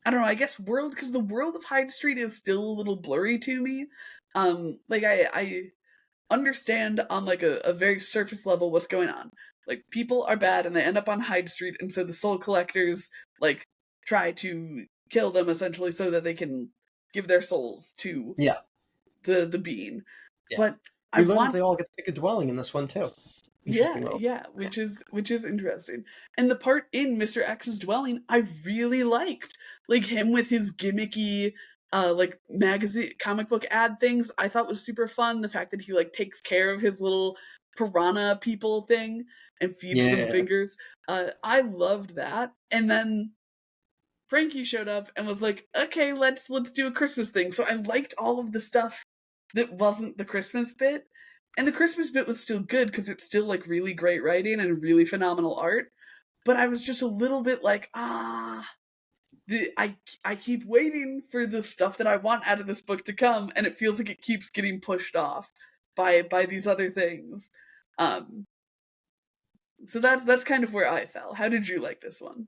I don't know, I guess because the world of Hyde Street is still a little blurry to me. Like I understand on like a very surface level what's going on. Like, people are bad and they end up on Hyde Street, and so the soul collectors like try to kill them essentially so that they can give their souls to the being. But we learned that they all get to pick a dwelling in this one too. Which is interesting. And the part in Mr. X's dwelling I really liked. Like, him with his gimmicky like magazine comic book ad things I thought was super fun. The fact that he like takes care of his little piranha people thing and feeds them fingers. I loved that. And then Frankie showed up and was like, okay, let's do a Christmas thing. So I liked all of the stuff that wasn't the Christmas bit. And the Christmas bit was still good because it's still like really great writing and really phenomenal art. But I was just a little bit like, I keep waiting for the stuff that I want out of this book to come, and it feels like it keeps getting pushed off by these other things. So that's kind of where I fell. How did you like this one?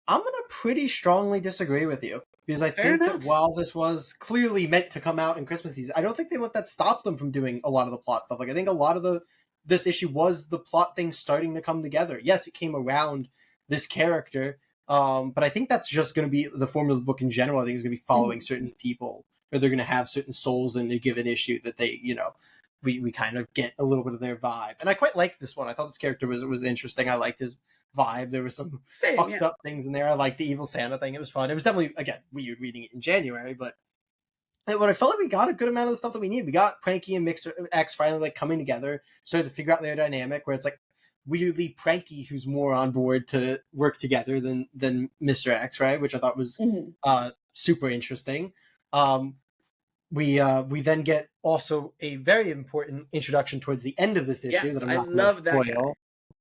I'm going to pretty strongly disagree with you, because I think that while this was clearly meant to come out in Christmas season, I don't think they let that stop them from doing a lot of the plot stuff. Like, I think a lot of this issue was the plot thing starting to come together. Yes, it came around this character, but I think that's just going to be the formula of the book in general. I think it's going to be following certain people, or they're going to have certain souls in a given issue that they, we kind of get a little bit of their vibe. And I quite liked this one. I thought this character was interesting. I liked his vibe. There were some fucked up things in there. I liked the evil Santa thing. It was fun. It was definitely, again, weird reading it in January, but what I felt like we got a good amount of the stuff that we need. We got Pranky and Mr. X finally like coming together, started to figure out their dynamic, where it's like weirdly Pranky, who's more on board to work together than Mr. X, right? Which I thought was super interesting. We then get also a very important introduction towards the end of this issue that I'm not going to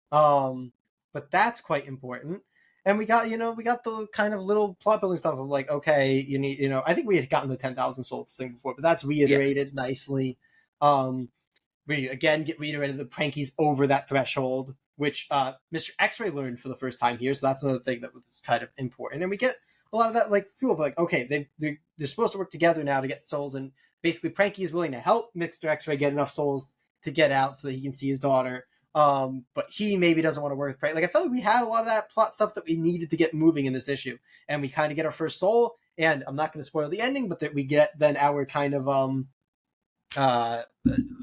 spoil. But that's quite important. And we got the kind of little plot building stuff of like, okay, you need, I think we had gotten the 10,000 souls thing before, but that's reiterated nicely. We again get reiterated that Pranky's over that threshold, which Mr. X-Ray learned for the first time here, so that's another thing that was kind of important. And we get a lot of that like feel of like, okay, they're supposed to work together now to get souls, and basically Pranky is willing to help Mr. X-Ray get enough souls to get out so that he can see his daughter. But he maybe doesn't want to work with Prairie. Like, I felt like we had a lot of that plot stuff that we needed to get moving in this issue, and we kind of get our first soul. And I'm not going to spoil the ending, but that we get then our kind of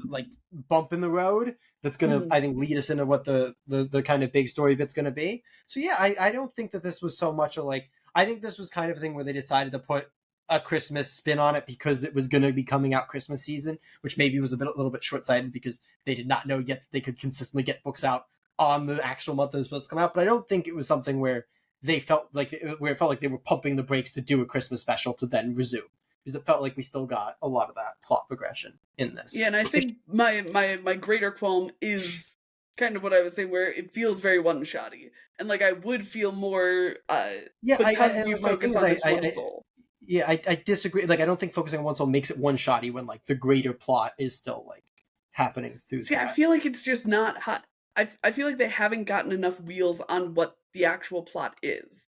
like bump in the road that's going to I think lead us into what the kind of big story bit's going to be. So yeah, I don't think that this was so much a like, I think this was kind of a thing where they decided to put a Christmas spin on it because it was going to be coming out Christmas season, which maybe was a little bit short-sighted because they did not know yet that they could consistently get books out on the actual month that was supposed to come out. But I don't think it was something where it felt like they were pumping the brakes to do a Christmas special to then resume, because it felt like we still got a lot of that plot progression in this. Yeah, and I think my greater qualm is kind of what I was saying, where it feels very one-shotty, and like I would feel more because you focus on this one soul. Yeah, I disagree. Like, I don't think focusing on one soul makes it one-shotty when like the greater plot is still like happening through. See, I feel like it's just not hot. I feel like they haven't gotten enough wheels on what the actual plot is.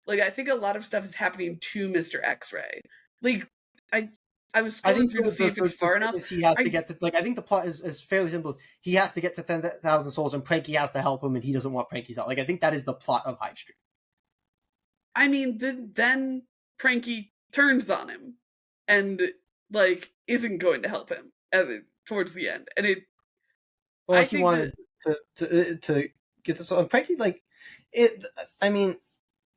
Like, I think a lot of stuff is happening to Mr. X-Ray. Like, I was scrolling through to see if it's far enough. He has to get to, like, I think the plot is fairly simple. He has to get to 10,000 souls, and Pranky has to help him, and he doesn't want Pranky's help. Like, I think that is the plot of Hyde Street. I mean, then Pranky turns on him, and like isn't going to help him towards the end, and it. Well, he wanted to get this on Pranky, like it. I mean,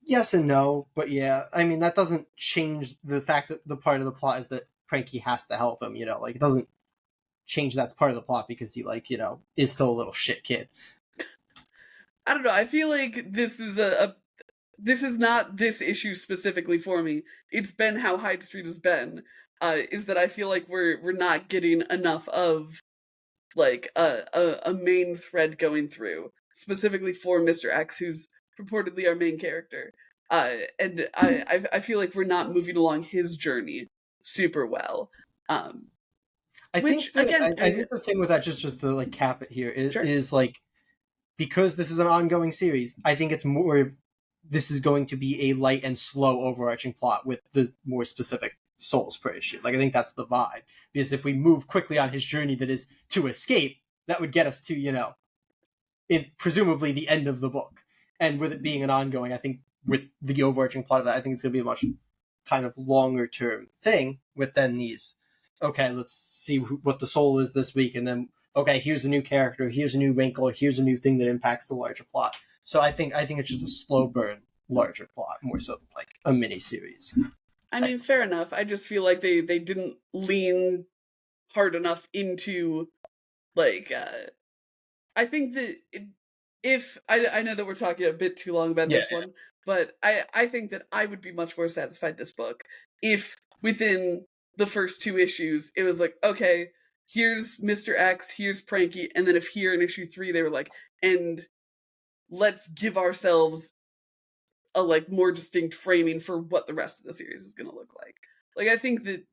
yes and no, but yeah, I mean that doesn't change the fact that the part of the plot is that Pranky has to help him. Like it doesn't change that's part of the plot because he is still a little shit kid. I don't know. I feel like this is this is not this issue specifically for me. It's been how Hyde Street has been. Is that I feel like we're not getting enough of like a main thread going through specifically for Mr. X, who's purportedly our main character. And I feel like we're not moving along his journey super well. I think the thing with that, just to like cap it here, is like, because this is an ongoing series, I think it's more of this is going to be a light and slow overarching plot with the more specific souls per issue. Like, I think that's the vibe. Because if we move quickly on his journey that is to escape, that would get us to, presumably the end of the book. And with it being an ongoing, I think with the overarching plot of that, I think it's going to be a much kind of longer term thing with then these, okay, let's see what the soul is this week. And then, okay, here's a new character, here's a new wrinkle, here's a new thing that impacts the larger plot. So I think it's just a slow burn, larger plot, more so than like a mini series. I mean, fair enough. I just feel like they didn't lean hard enough into like. I think that if I know that we're talking a bit too long about this one, but I think that I would be much more satisfied this book if within the first two issues it was like, okay, here's Mr. X, here's Pranky, and then if here in issue 3 they were like, and let's give ourselves a like more distinct framing for what the rest of the series is going to look like. Like, I think they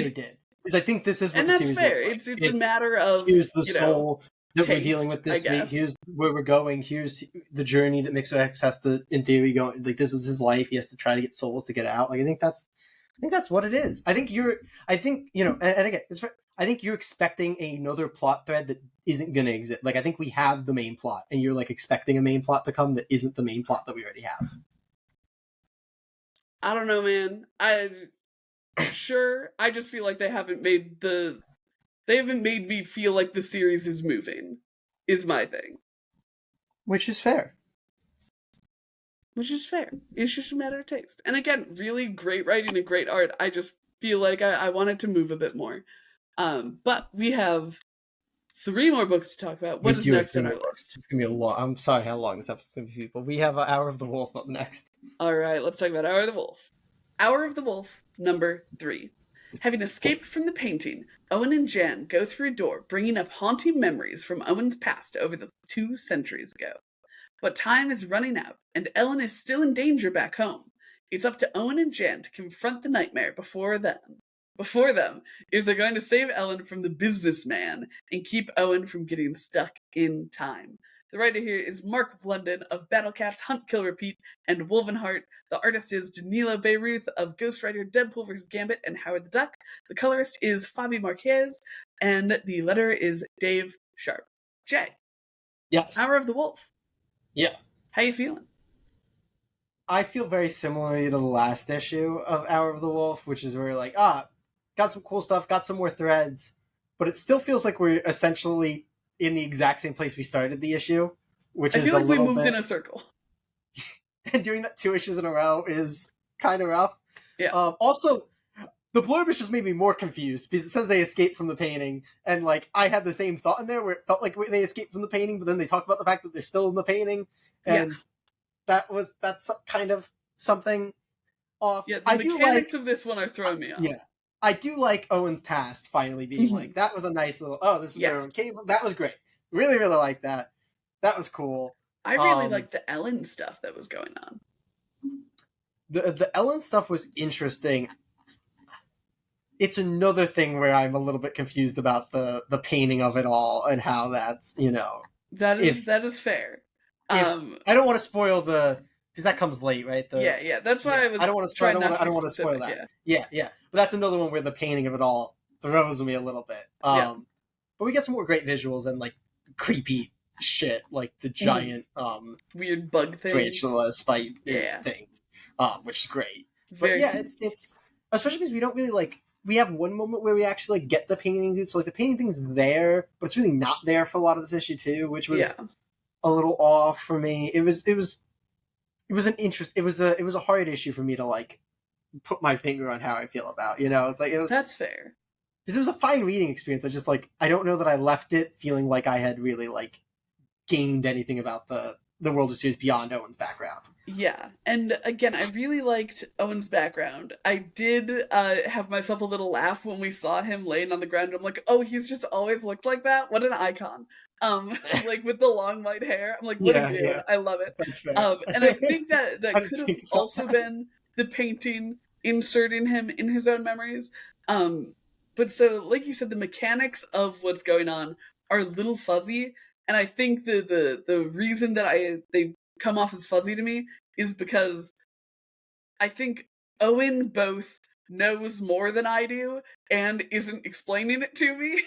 did, because I think this is what the series fair. Looks like. It's a matter of, here's the soul that taste, we're dealing with this week. Here's where we're going. Here's the journey that Mr. X has to, in theory, go. Like, this is his life. He has to try to get souls to get out. Like, I think that's what it is. I think and again, I think you're expecting another plot thread that isn't going to exist. Like, I think we have the main plot, and you're like expecting a main plot to come that isn't the main plot that we already have. I don't know, man. Sure. I just feel like they haven't made me feel like the series is moving, is my thing. Which is fair. It's just a matter of taste. And again, really great writing and great art. I just feel like I want it to move a bit more. But we have 3 more books to talk about. What is next on our list? It's gonna be a long. I'm sorry how long this episode's gonna be, but we have Hour of the Wolf up next. All right, let's talk about Hour of the Wolf. Hour of the Wolf, number 3. Having escaped from the painting, Owen and Jan go through a door, bringing up haunting memories from Owen's past over the 2 centuries ago. But time is running out, and Ellen is still in danger back home. It's up to Owen and Jan to confront the nightmare before them, if they're going to save Ellen from the businessman and keep Owen from getting stuck in time. The writer here is Mark of London of Battlecast, Hunt, Kill, Repeat, and Wolvenheart. The artist is Danilo Beyruth of Ghost Rider, Deadpool vs. Gambit, and Howard the Duck. The colorist is Fabi Marquez, and the letterer is Dave Sharp. Jay. Yes. Hour of the Wolf. Yeah. How you feeling? I feel very similarly to the last issue of Hour of the Wolf, which is where like, got some cool stuff, got some more threads, but it still feels like we're essentially in the exact same place we started the issue, which is a little bit... I feel like we moved in a circle. And doing that 2 issues in a row is kind of rough. Yeah. Also, the blurb has just made me more confused, because it says they escaped from the painting, and like I had the same thought in there where it felt like they escaped from the painting, but then they talk about the fact that they're still in the painting, and that's kind of something off. Yeah, the mechanics of this one are throwing me off. Yeah. I do like Owen's past finally being like, that was a nice little, this is where Owen came from. That was great. Really, really like that. That was cool. I really liked the Ellen stuff that was going on. The Ellen stuff was interesting. It's another thing where I'm a little bit confused about the painting of it all and how that's, That is fair. I don't want to spoil because that comes late, right? That's why I was. I don't want to spoil that. Yeah. But that's another one where the painting of it all throws me a little bit. But we get some more great visuals and like creepy shit, like the giant weird bug thing, tarantula spite thing, which is great. But it's especially because we don't really like. We have one moment where we actually like get the painting, dude. So like the painting thing's there, but it's really not there for a lot of this issue too, which was a little off for me. It was a hard issue for me to like put my finger on how I feel about, that's fair. Because it was a fine reading experience. I don't know that I left it feeling like I had really like gained anything about the World of Series beyond Owen's background. Yeah, and again, I really liked Owen's background. I did have myself a little laugh when we saw him laying on the ground. I'm like, oh, he's just always looked like that? What an icon. Like with the long white hair. I'm like, what a dude. I love it. And I think that could have also been the painting inserting him in his own memories. But so, like you said, the mechanics of what's going on are a little fuzzy. And I think the reason that they come off as fuzzy to me is because I think Owen both knows more than I do and isn't explaining it to me.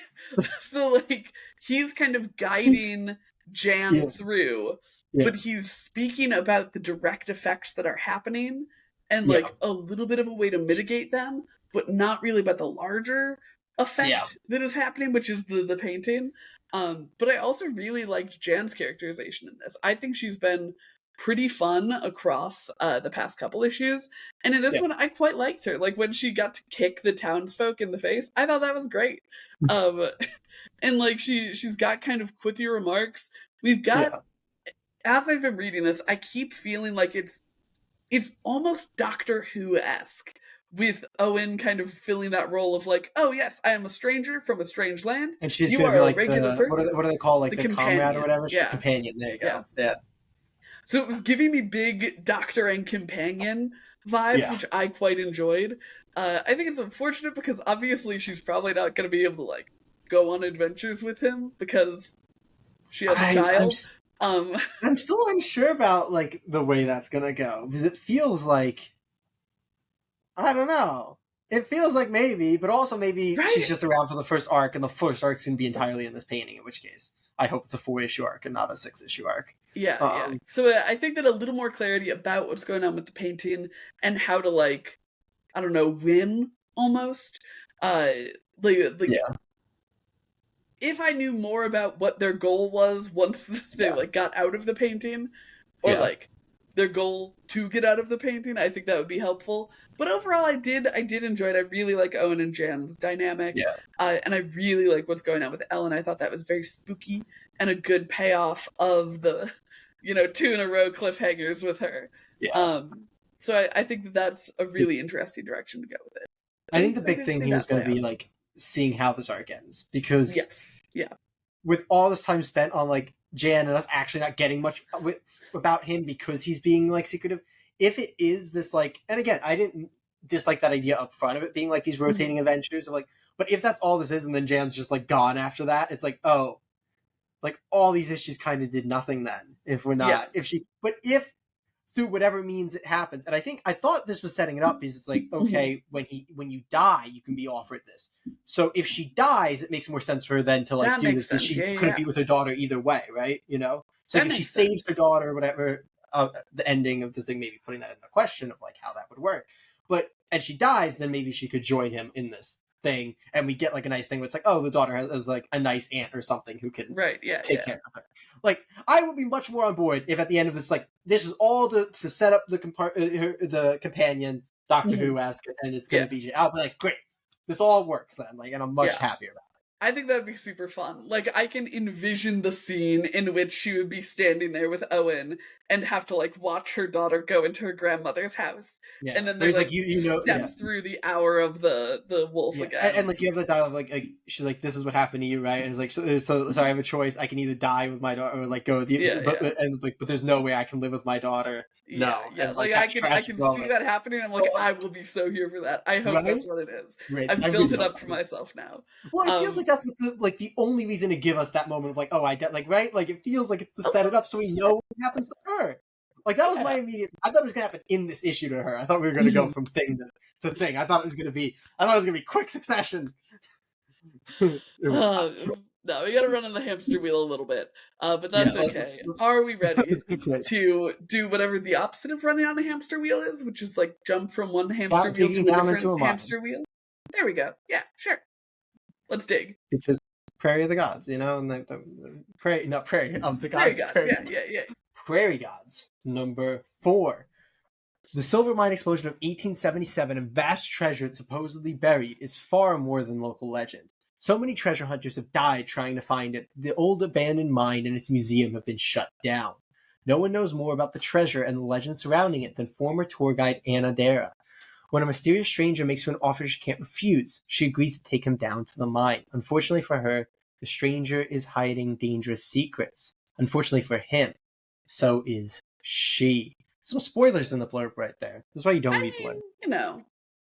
So like he's kind of guiding Jan through, but he's speaking about the direct effects that are happening and like a little bit of a way to mitigate them, but not really about the larger effect that is happening, which is the painting. But I also really liked Jan's characterization in this. I think she's been pretty fun across the past couple issues, and in this one I quite liked her. Like when she got to kick the townsfolk in the face, I thought that was great. And like she's got kind of quippy remarks. We've got as I've been reading this, I keep feeling like it's almost Doctor Who-esque, with Owen kind of filling that role of like, oh yes, I am a stranger from a strange land. And she's going to be like regular person. What do they call like the comrade or whatever? Companion. There you go. Yeah. So it was giving me big doctor and companion vibes, which I quite enjoyed. I think it's unfortunate because obviously she's probably not going to be able to like go on adventures with him because she has a child. I'm still unsure about like the way that's going to go because it feels like, I don't know. It feels like maybe, but also maybe she's just around for the first arc, and the first arc's going to be entirely in this painting, in which case I hope it's a 4-issue arc and not a 6-issue arc. Yeah. So I think that a little more clarity about what's going on with the painting and how to like, I don't know, win almost. If I knew more about what their goal was once they like got out of the painting, or like their goal to get out of the painting. I think that would be helpful. But overall, I did enjoy it. I really like Owen and Jan's dynamic. Yeah. And I really like what's going on with Ellen. I thought that was very spooky and a good payoff of the, 2 in a row cliffhangers with her. Yeah. So I think that that's a really interesting direction to go with it. So I think the big thing here is going to be like seeing how this arc ends, because with all this time spent on like Jan and us actually not getting much about him because he's being like secretive, if it is this like, and again, I didn't dislike that idea up front of it being like these rotating adventures of like, but if that's all this is and then Jan's just like gone after that, it's like, oh, like all these issues kind of did nothing then if we're not if through whatever means it happens. And I thought this was setting it up because it's like, okay, when you die, you can be offered this. So if she dies, it makes more sense for her then to like do this, because she couldn't be with her daughter either way, right? So like if she saves her daughter or whatever, the ending of this thing, maybe putting that in the question of like how that would work. And she dies, then maybe she could join him in this thing, and we get like a nice thing where it's like, oh, the daughter has like a nice aunt or something who can take care of her. Like, I would be much more on board if at the end of this, like, this is all to set up the companion Doctor Who-esque, and it's going to be, I'll be like, great, this all works then, like, and I'm much happier about it. I think that'd be super fun. Like, I can envision the scene in which she would be standing there with Owen and have to like watch her daughter go into her grandmother's house, and then they like step through the hour of the wolf again. And like you have the dialogue like she's like, this is what happened to you, right? And it's like, so I have a choice. I can either die with my daughter or like go with you. But there's no way I can live with my daughter. No, and, like I can see that happening. I'm like, I will be so here for that. I hope that's what it is. Right. I've built it up for myself now. Well, it feels like that's what the only reason to give us that moment of like, oh, right? Like it feels like it's to set it up so we know what happens to her. Like that was my immediate. I thought it was gonna happen in this issue to her. I thought we were gonna go from thing to thing. I thought it was gonna be quick succession. No, we gotta run on the hamster wheel a little bit, but that's okay. Are we ready to do whatever the opposite of running on a hamster wheel is, which is like jump from one hamster wheel to a different hamster wheel? There we go. Yeah, sure. Let's dig. Which is Prairie of the Gods, and Prairie of the Gods. Yeah. Prairie Gods, number 4. The silver mine explosion of 1877 and vast treasure supposedly buried is far more than local legend. So many treasure hunters have died trying to find it. The old abandoned mine and its museum have been shut down. No one knows more about the treasure and the legend surrounding it than former tour guide Anna Dara. When a mysterious stranger makes her an offer she can't refuse, she agrees to take him down to the mine. Unfortunately for her, the stranger is hiding dangerous secrets. Unfortunately for him, so is she. Some spoilers in the blurb right there. That's why you don't read blurb.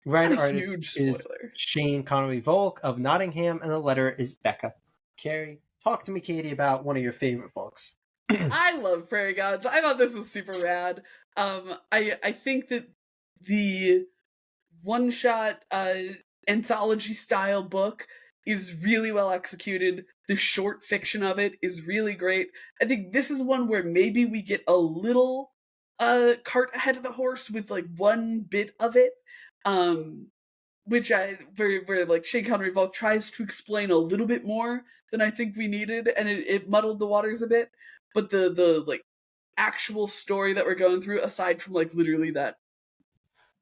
Writer artist is Shane Connery Volk of Nottingham, and the letter is Becca Carey. Talk to me, Katie, about one of your favorite books. I love Prairie Gods. I thought this was super rad. I think that the one-shot anthology style book is really well executed. The short fiction of it is really great. I think this is one where maybe we get a little cart ahead of the horse with like one bit of it, which where like Shane Connery Volk tries to explain a little bit more than I think we needed, and it muddled the waters a bit. But the like actual story that we're going through, aside from like literally that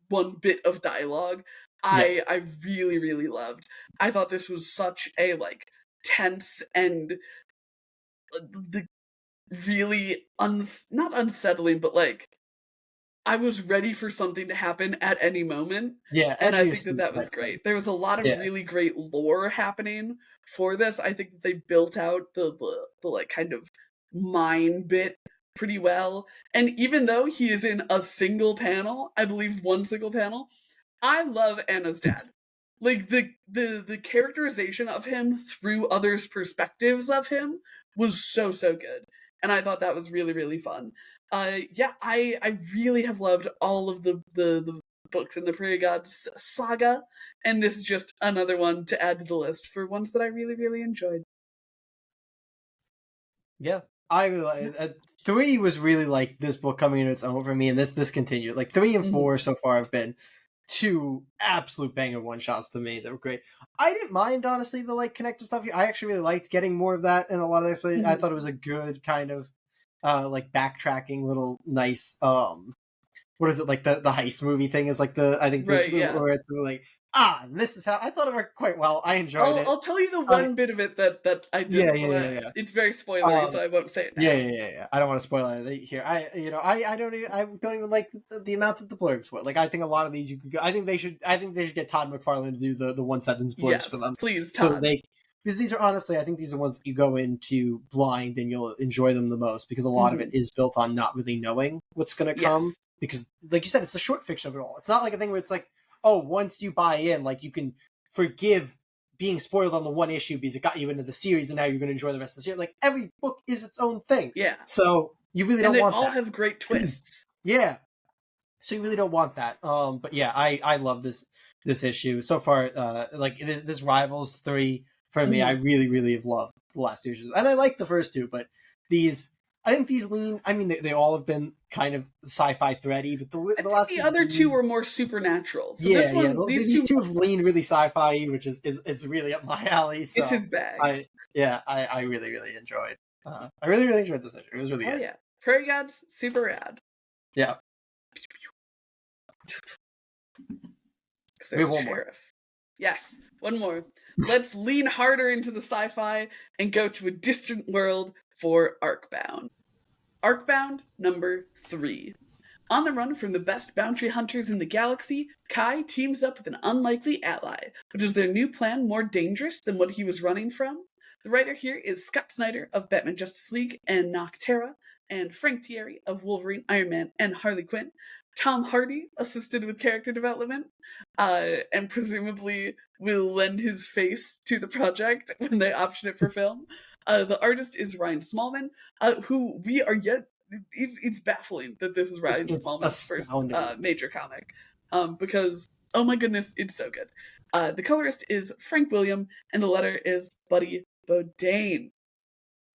one bit of dialogue, I really, really loved. I thought this was such a like tense and the really not unsettling, but like I was ready for something to happen at any moment. Yeah, and I think that was great. There was a lot of really great lore happening for this. I think that they built out the like kind of mine bit pretty well. And even though he is in a single panel, I believe one single panel, I love Anna's dad. Like the characterization of him through others' perspectives of him was so good. And I thought that was really, really fun. I really have loved all of the books in the Prairie Gods saga, and this is just another one to add to the list for ones that I really, really enjoyed. Yeah, I really 3 was really like this book coming into its own for me, and this continued. Like 3 and 4 so far have been 2 absolute banger one-shots to me. They were great. I didn't mind, honestly, the like connective stuff. I actually really liked getting more of that and a lot of the explanation. I thought it was a good kind of like backtracking little nice what is it, like the heist movie thing is like the, I think right, where it's like, this is how I thought it worked quite well. I enjoyed it. I'll tell you the one bit of it that I didn't. Yeah. It's very spoilery, so I won't say it now. Yeah. I don't want to spoil it here. I don't even like the amount that the blurbs were. Like, I think a lot of these you could go, I think they should get Todd McFarlane to do the one sentence blurbs for them. Please, Todd. So because these are, honestly, I think these are ones that you go into blind and you'll enjoy them the most, because a lot of it is built on not really knowing what's going to come. Yes. Because, like you said, it's the short fiction of it all. It's not like a thing where it's like, oh, once you buy in, like, you can forgive being spoiled on the one issue because it got you into the series and now you're going to enjoy the rest of the series. Like, every book is its own thing. Yeah. So you really don't want that. And they all have great twists. Yeah. So you really don't want that. But yeah, I love this issue. So far, like, this Rivals 3, for me, I really, really have loved the last 2 issues. And I like the first 2, but I think these lean, I mean, they all have been kind of sci-fi thready, but the last the other 2 were more supernatural. So these two have leaned really sci-fi, which is really up my alley. So it's his bag. I really, really enjoyed. I really, really enjoyed this issue. It was really good. Oh yeah, Prairie Gods, super rad. Yeah. We have one more. Yes, one more. Let's lean harder into the sci-fi and go to a distant world for Arcbound. Arcbound number 3. On the run from the best bounty hunters in the galaxy, Kai teams up with an unlikely ally. But is their new plan more dangerous than what he was running from? The writer here is Scott Snyder of Batman Justice League and Nocterra, and Frank Thierry of Wolverine, Iron Man, and Harley Quinn. Tom Hardy assisted with character development, and presumably will lend his face to the project when they option it for film. The artist is Ryan Smallman, who we are yet... It's baffling that this is Ryan Smallman's first major comic, because, oh my goodness, it's so good. The colorist is Frank William, and the letter is Buddy Bodane.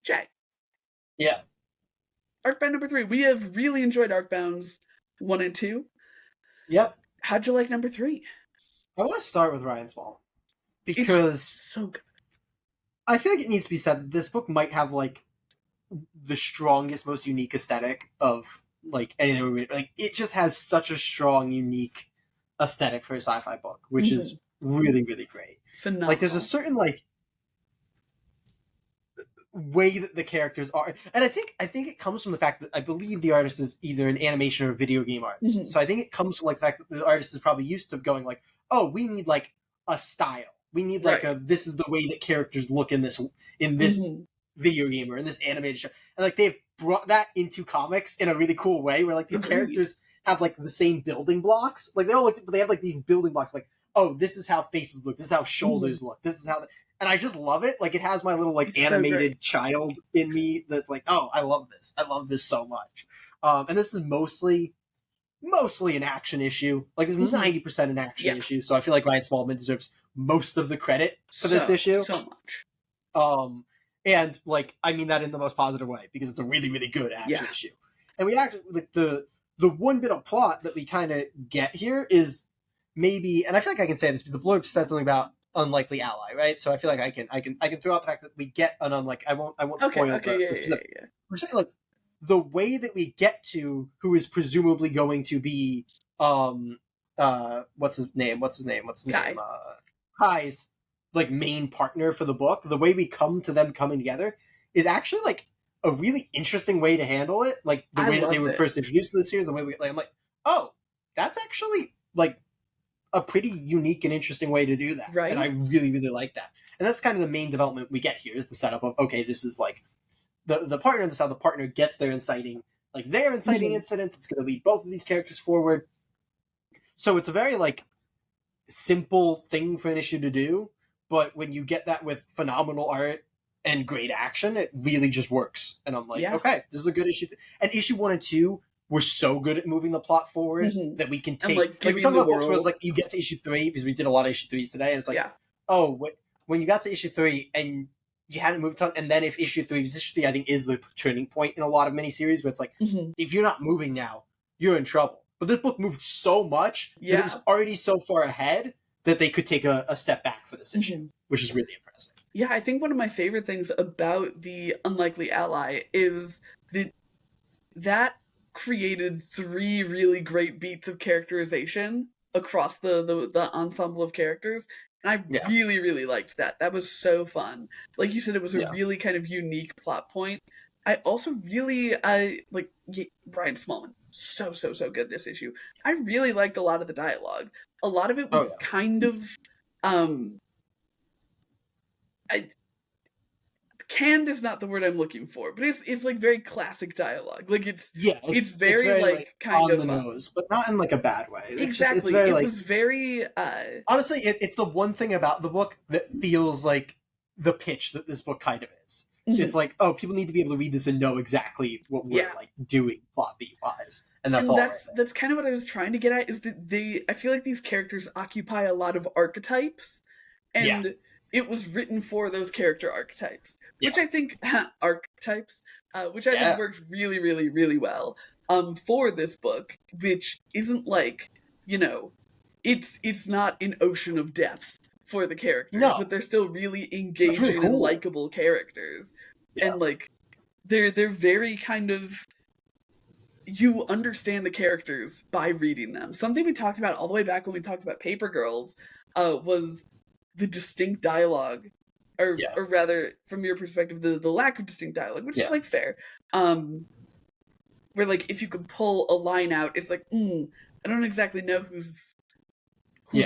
Jay. Yeah. Arcbound number 3. We have really enjoyed Arcbounds 1 and 2. Yep. How'd you like number 3? I want to start with Ryan Smallman, because it's so good. I feel like it needs to be said that this book might have, like, the strongest, most unique aesthetic of, like, anything we read. Like, it just has such a strong, unique aesthetic for a sci-fi book, which is really, really great. Phenomenal. Like, there's a certain, like, way that the characters are, and I think it comes from the fact that I believe the artist is either an animation or video game artist. So I think it comes from, like, the fact that the artist is probably used to going like, oh, we need, like, a style. We need, like, this is the way that characters look in this video game or in this animated show. And, like, they've brought that into comics in a really cool way where, like, these characters have, like, the same building blocks. Like, they all look, but they have, like, these building blocks, like, oh, this is how faces look, this is how shoulders look, this is how... And I just love it. Like, it has my little, like, it's animated so child in me that's like, oh, I love this. I love this so much. And this is mostly an action issue. Like, this is 90% an action issue. So I feel like Ryan Smallman deserves most of the credit for this issue. So much. And, like, I mean that in the most positive way, because it's a really, really good action issue. And we actually, like, the one bit of plot that we kind of get here is maybe, and I feel like I can say this because the blurb said something about unlikely ally, right? So I feel like I can throw out the fact that we get an unlikely. I won't spoil it. We're saying, like, the way that we get to who is presumably going to be what's his name? Kai's, like, main partner for the book. The way we come to them coming together is actually, like, a really interesting way to handle it. Like, the way that they were first introduced to the series, the way I'm like, oh, that's actually, like, a pretty unique and interesting way to do that. Right. And I really, really like that. And that's kind of the main development we get here, is the setup of, okay, this is, like, the partner, this is how the partner gets their inciting incident that's going to lead both of these characters forward. So it's a very, like, simple thing for an issue to do, but when you get that with phenomenal art and great action, it really just works. And I'm like, okay, this is a good issue. And issue 1 and 2 were so good at moving the plot forward that we can take... And, like we talk about books where it's like, you get to issue 3, because we did a lot of issue 3s today, and it's like, when you got to issue 3 and you hadn't moved on, and then if issue 3, because issue 3, I think, is the turning point in a lot of miniseries, where it's like, if you're not moving now, you're in trouble. But this book moved so much that it was already so far ahead that they could take a step back for this issue, which is really impressive. Yeah, I think one of my favorite things about the Unlikely Ally is that that created 3 really great beats of characterization across the ensemble of characters. And I really, really liked that. That was so fun. Like you said, it was a really kind of unique plot point. I also really, Brian Smallman, so good this issue. I really liked a lot of the dialogue. A lot of it was kind of, canned is not the word I'm looking for, but it's like very classic dialogue. Like it's very like kind on of the nose, but not in like a bad way. Exactly. It's very, it was very honestly, it's the one thing about the book that feels like the pitch that this book kind of is. Mm-hmm. It's like, oh, people need to be able to read this and know exactly what we're like doing plot beat wise, and that's all. That's kind of what I was trying to get at. Is that I feel like these characters occupy a lot of archetypes, and it was written for those character archetypes, which I think which I think worked really, really, really well for this book, which isn't like, it's not an ocean of depth for the characters, but they're still really engaging really cool and likable characters. And like they're very kind of, you understand the characters by reading them. Something we talked about all the way back when we talked about Paper Girls was the distinct dialogue, or rather, from your perspective, the lack of distinct dialogue, which is like fair. Where like if you could pull a line out, it's like, I don't exactly know whose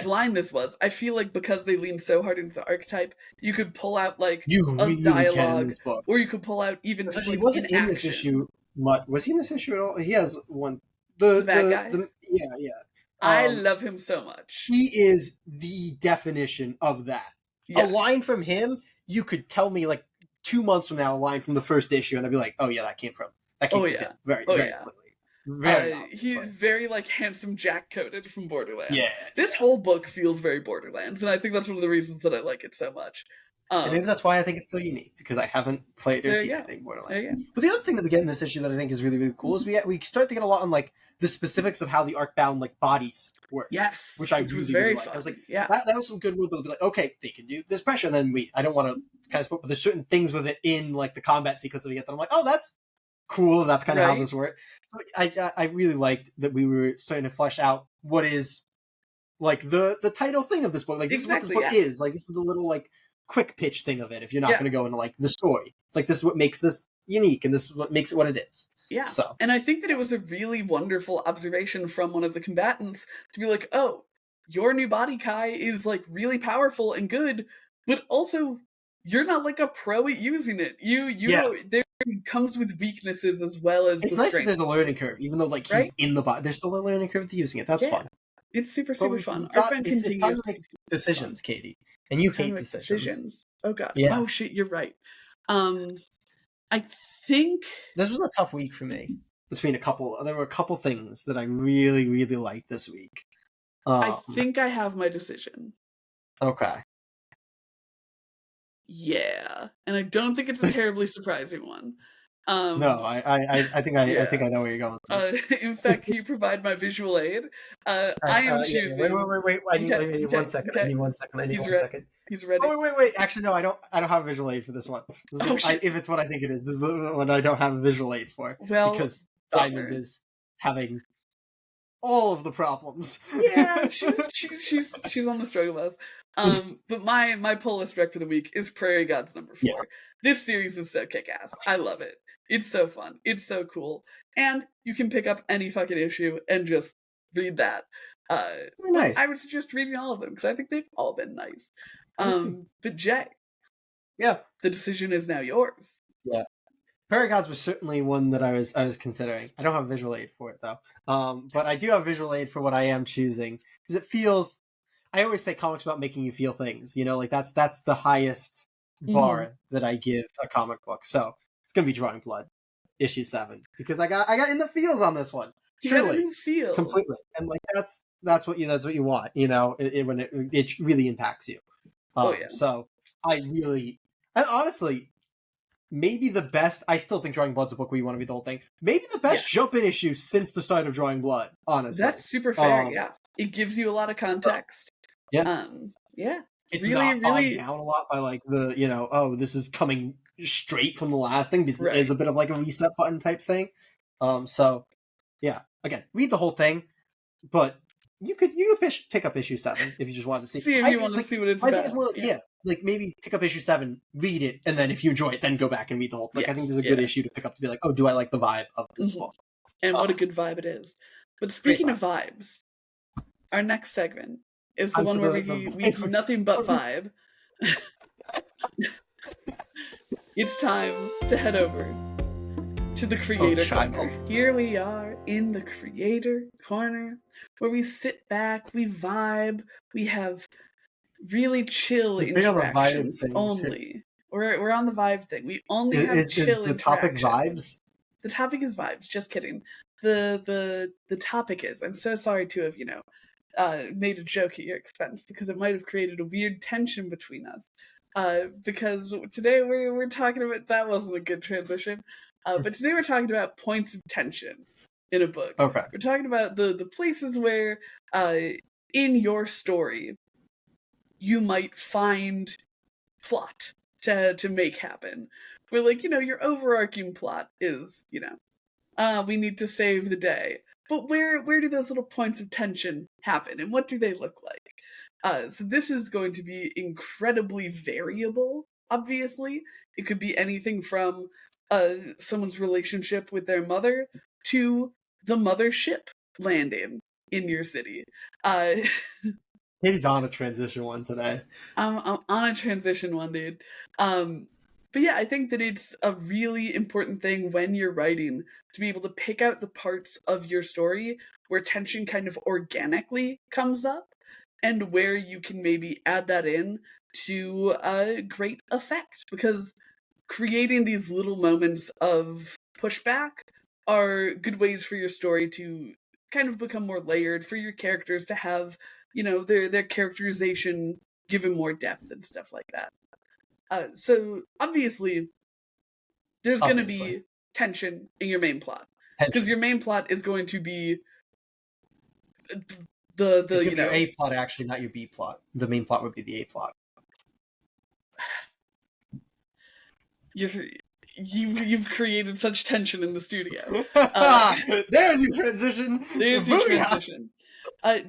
line this was. I feel like because they lean so hard into the archetype, you could pull out like a dialogue, or you could pull out even just he wasn't in this issue much. Was he in this issue at all? He has one. The bad guy. I love him so much. He is the definition of that. Yes. A line from him, you could tell me like 2 months from now, a line from the first issue, and I'd be like, oh yeah, that came from him. Very clearly. He's very like handsome Jack coded from Borderlands. Yeah. This whole book feels very Borderlands, and I think that's one of the reasons that I like it so much. And maybe that's why I think it's so unique, because I haven't played or seen anything Borderlands. But the other thing that we get in this issue that I think is really, really cool is we start to get a lot on like the specifics of how the Arcbound like bodies work. Yes, which I was very fun. I was like, that was some good movement to be like, okay, they can do this pressure, and then I don't want to kind of spoke, but there's certain things with it in like the combat sequence that we get that I'm like, oh, that's cool. That's kind of how this works. So I really liked that we were starting to flesh out what is like the title thing of this book. Like this is what this book is. Like this is the little like quick pitch thing of it. If you're not going to go into like the story, it's like this is what makes this unique, and this is what makes it what it is. Yeah. So, and I think that it was a really wonderful observation from one of the combatants to be like, oh, your new body, Kai, is like really powerful and good, but also you're not like a pro at using it. You know, there comes with weaknesses as well as it's the nice strength. That there's a learning curve, even though like he's in the body. There's still a learning curve to using it. That's fun. It's super fun. Arcbound continues to make decisions, Katie, and you hate decisions. Oh god. Yeah. Oh shit, you're right. I think this was a tough week for me. There were a couple things that I really, really liked this week. I think I have my decision. Okay. Yeah, and I don't think it's a terribly surprising one. No, I think I think I know where you're going with this. In fact, can you provide my visual aid? I am choosing. Wait. I need 1 second. I need 1 second. He's ready. He's ready. Oh, wait. Actually, no, I don't have a visual aid for this one. If it's what I think it is, this is the one I don't have a visual aid for. Well, because Diamond is having all of the problems. Yeah, she's on the struggle bus. But my pull list rec for the week is Prairie Gods #4. Yeah. This series is so kick-ass. I love it. It's so fun. It's so cool. And you can pick up any fucking issue and just read that. Nice. I would suggest reading all of them because I think they've all been nice. But Jay. Yeah. The decision is now yours. Yeah. Prairie Gods was certainly one that I was considering. I don't have visual aid for it though. But I do have visual aid for what I am choosing. Because it feels, I always say comics about making you feel things, like that's the highest bar that I give a comic book. So it's gonna be Drawing Blood, issue 7. Because I got in the feels on this one. Truly. Feels. Completely. And like that's what you want, when it really impacts you. So I really, and honestly, maybe the best, I still think Drawing Blood's a book where you want to be the whole thing. Maybe the best jump-in issue since the start of Drawing Blood, honestly. That's super fair, yeah. It gives you a lot of context. Yeah. It's really, not really bogged down a lot by like the, this is coming straight from the last thing, because it is a bit of like a reset button type thing. So yeah, again, read the whole thing, but you could pick up issue 7 if you just wanted to see. See if you want to see what it's I about. think it's more like maybe pick up issue 7, read it, and then if you enjoy it, then go back and read the whole. Like I think this is a good issue to pick up to be like, oh, do I like the vibe of this book? And what a good vibe it is. But speaking of vibes, our next segment is the one where we do nothing but vibe. It's time to head over to the Creator Corner. Here we are in the Creator Corner, where we sit back, we vibe, we have really chill interactions only. We're on the vibe thing. We only have chill interactions. Is the topic vibes? The topic is vibes. Just kidding. The topic is. I'm so sorry to have made a joke at your expense, because it might have created a weird tension between us. Because today we're talking about, that wasn't a good transition. But today we're talking about points of tension in a book. Okay. We're talking about the places where in your story you might find plot to make happen. Where, like, your overarching plot is, we need to save the day. But where do those little points of tension happen, and what do they look like? So this is going to be incredibly variable, obviously. It could be anything from someone's relationship with their mother to the mothership landing in your city. He's on a transition one today. I'm on a transition one, dude. But yeah, I think that it's a really important thing when you're writing to be able to pick out the parts of your story where tension kind of organically comes up, and where you can maybe add that in to a great effect. Because creating these little moments of pushback are good ways for your story to kind of become more layered, for your characters to have, their characterization given more depth and stuff like that. So obviously there's going to be tension in your main plot, because your main plot is going to be your A plot, actually, not your B plot. The main plot would be the A plot. You've created such tension in the studio. There's your transition. There's your transition.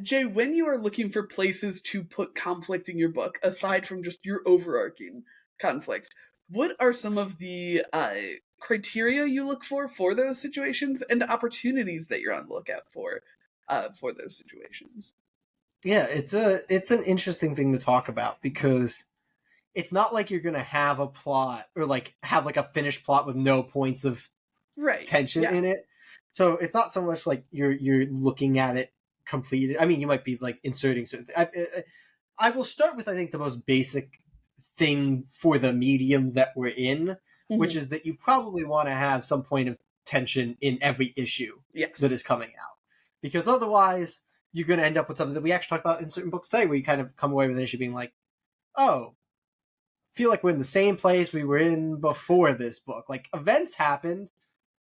Jay, when you are looking for places to put conflict in your book, aside from just your overarching conflict, what are some of the criteria you look for those situations, and opportunities that you're on the lookout for those situations? Yeah, it's an interesting thing to talk about, because it's not like you're gonna have a plot, or like have like a finished plot with no points of tension in it. So it's not so much like you're looking at it completed. I mean, you might be like inserting certain I will start with, I think, the most basic thing for the medium that we're in, which is that you probably want to have some point of tension in every issue that is coming out, because otherwise you're going to end up with something that we actually talk about in certain books today, where you kind of come away with an issue being like, oh, feel like we're in the same place we were in before this book. Like, events happened,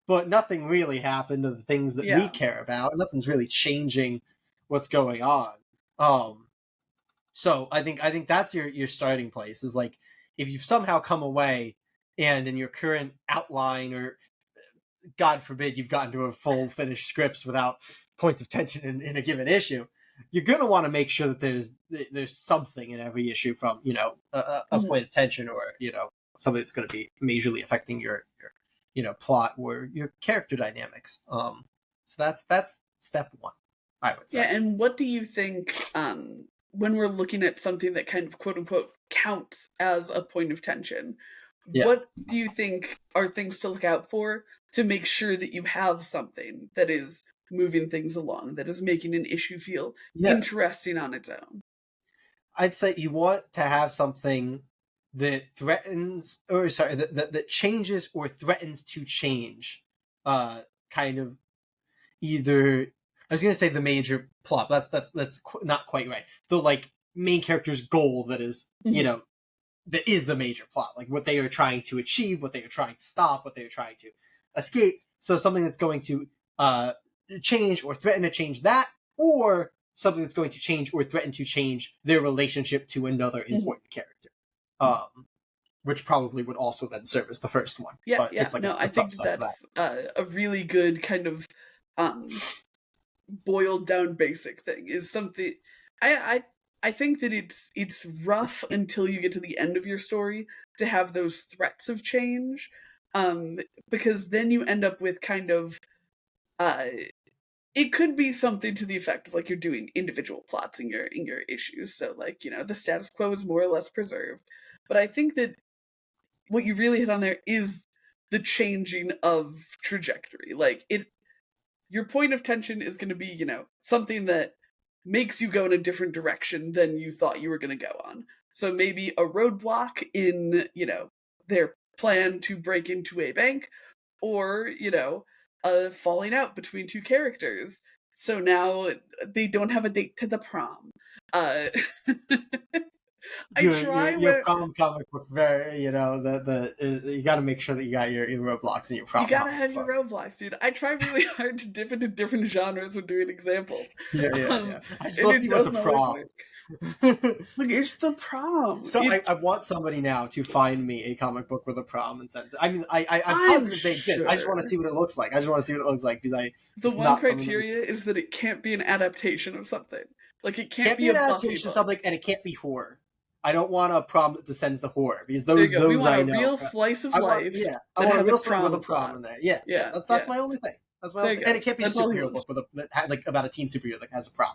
but nothing really happened to the things that we care about. Nothing's really changing what's going on. So I think that's your starting place, is like, if you've somehow come away and in your current outline, or God forbid you've gotten to a full finished scripts without points of tension in a given issue, you're going to want to make sure that there's something in every issue from, a point of tension, or, something that's going to be majorly affecting your plot or your character dynamics. So that's step one, I would say. Yeah, and what do you think, when we're looking at something that kind of quote unquote counts as a point of tension, what do you think are things to look out for to make sure that you have something that is moving things along, that is making an issue feel interesting on its own? I'd say you want to have something that threatens, or sorry, that changes or threatens to change, kind of either, I was going to say the major plot, but that's not quite right. The like main character's goal that is, that is the major plot, like what they are trying to achieve, what they are trying to stop, what they are trying to escape. So something that's going to change or threaten to change that, or something that's going to change or threaten to change their relationship to another important character. which probably would also then serve as the first one. Yeah, but yeah. it's like no, I think that's a really good kind of boiled down basic thing. Is something I think that it's rough until you get to the end of your story to have those threats of change, because then you end up with kind of it could be something to the effect of like you're doing individual plots in your issues, so like, you know, the status quo is more or less preserved. But I think that what you really hit on there is the changing of trajectory. Like your point of tension is going to be, you know, something that makes you go in a different direction than you thought you were going to go on. So maybe a roadblock in, you know, their plan to break into a bank, or, you know, a falling out between two characters. So now they don't have a date to the prom. Your prom comic book, very, you know, you got to make sure that you got your roadblocks and your prom. You gotta have your roadblocks, dude. I try really hard to dip into different genres when doing examples. Yeah. I just love you at the prom. Like, it's the prom. So I want somebody now to find me a comic book with a prom and send it. I mean, I'm positive they exist. I just want to see what it looks like. Because the one criteria is that it can't be an adaptation of something. Like, it can't be an adaptation of something, and it can't be horror. I don't want a prom that descends to horror, because those we want I know. A real slice of life. I want a real thing with a prom in there. Yeah. That's my only thing. That's my only thing. And it can't be a superhero book like about a teen superhero that has a prom.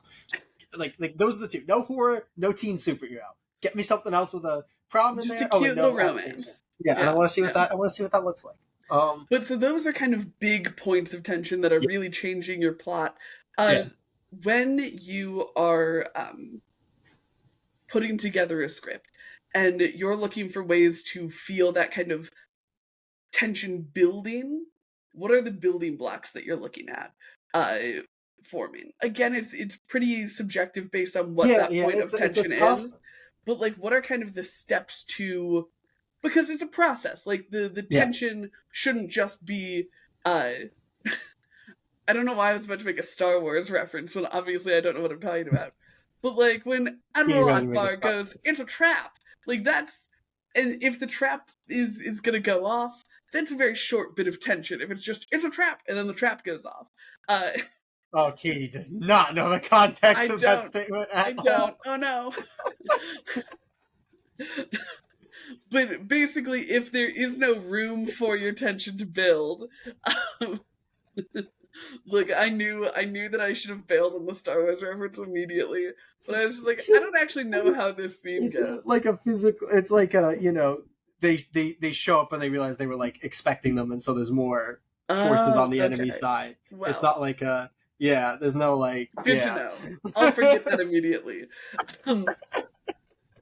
Like those are the two. No horror, no teen superhero. Get me something else with a prom in there. Just a cute little romance. Yeah, and I want to see what that. I want to see what that looks like. But so those are kind of big points of tension that are really changing your plot. When you are putting together a script and you're looking for ways to feel that kind of tension building, what are the building blocks that you're looking at forming? Again, it's pretty subjective based on what that point of tension is. But like, what are kind of the steps to, because it's a process. Like the tension shouldn't just be I don't know why I was about to make a Star Wars reference when obviously I don't know what I'm talking about. But like when Admiral Akbar goes, it's a trap, like that's, and if the trap is gonna go off, that's a very short bit of tension. If it's just, it's a trap, and then the trap goes off. Oh, Katie does not know the context of that statement at all. Oh no. But basically, if there is no room for your tension to build, look, I knew that I should have bailed on the Star Wars reference immediately, but I was just like, I don't actually know how this scene goes. Like a physical, it's like a, you know, they show up and they realize they were like expecting them, and so there's more forces on the enemy side. Well, it's not like a, there's no like. Good to know. I'll forget that immediately.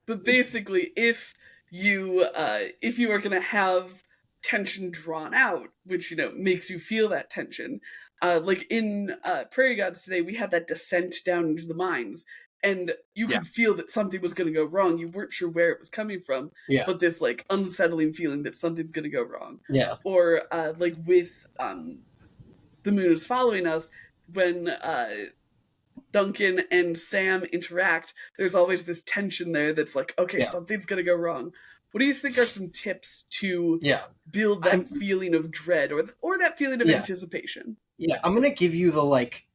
But basically, if you are gonna have tension drawn out, which, you know, makes you feel that tension. Like in Prairie Gods today, we had that descent down into the mines, and you could feel that something was going to go wrong. You weren't sure where it was coming from, but this like unsettling feeling that something's going to go wrong. Yeah. Or like with The Moon Is Following Us, when Duncan and Sam interact, there's always this tension there that's like, okay, something's going to go wrong. What do you think are some tips to build that feeling of dread or that feeling of anticipation? Yeah, I'm gonna give you the like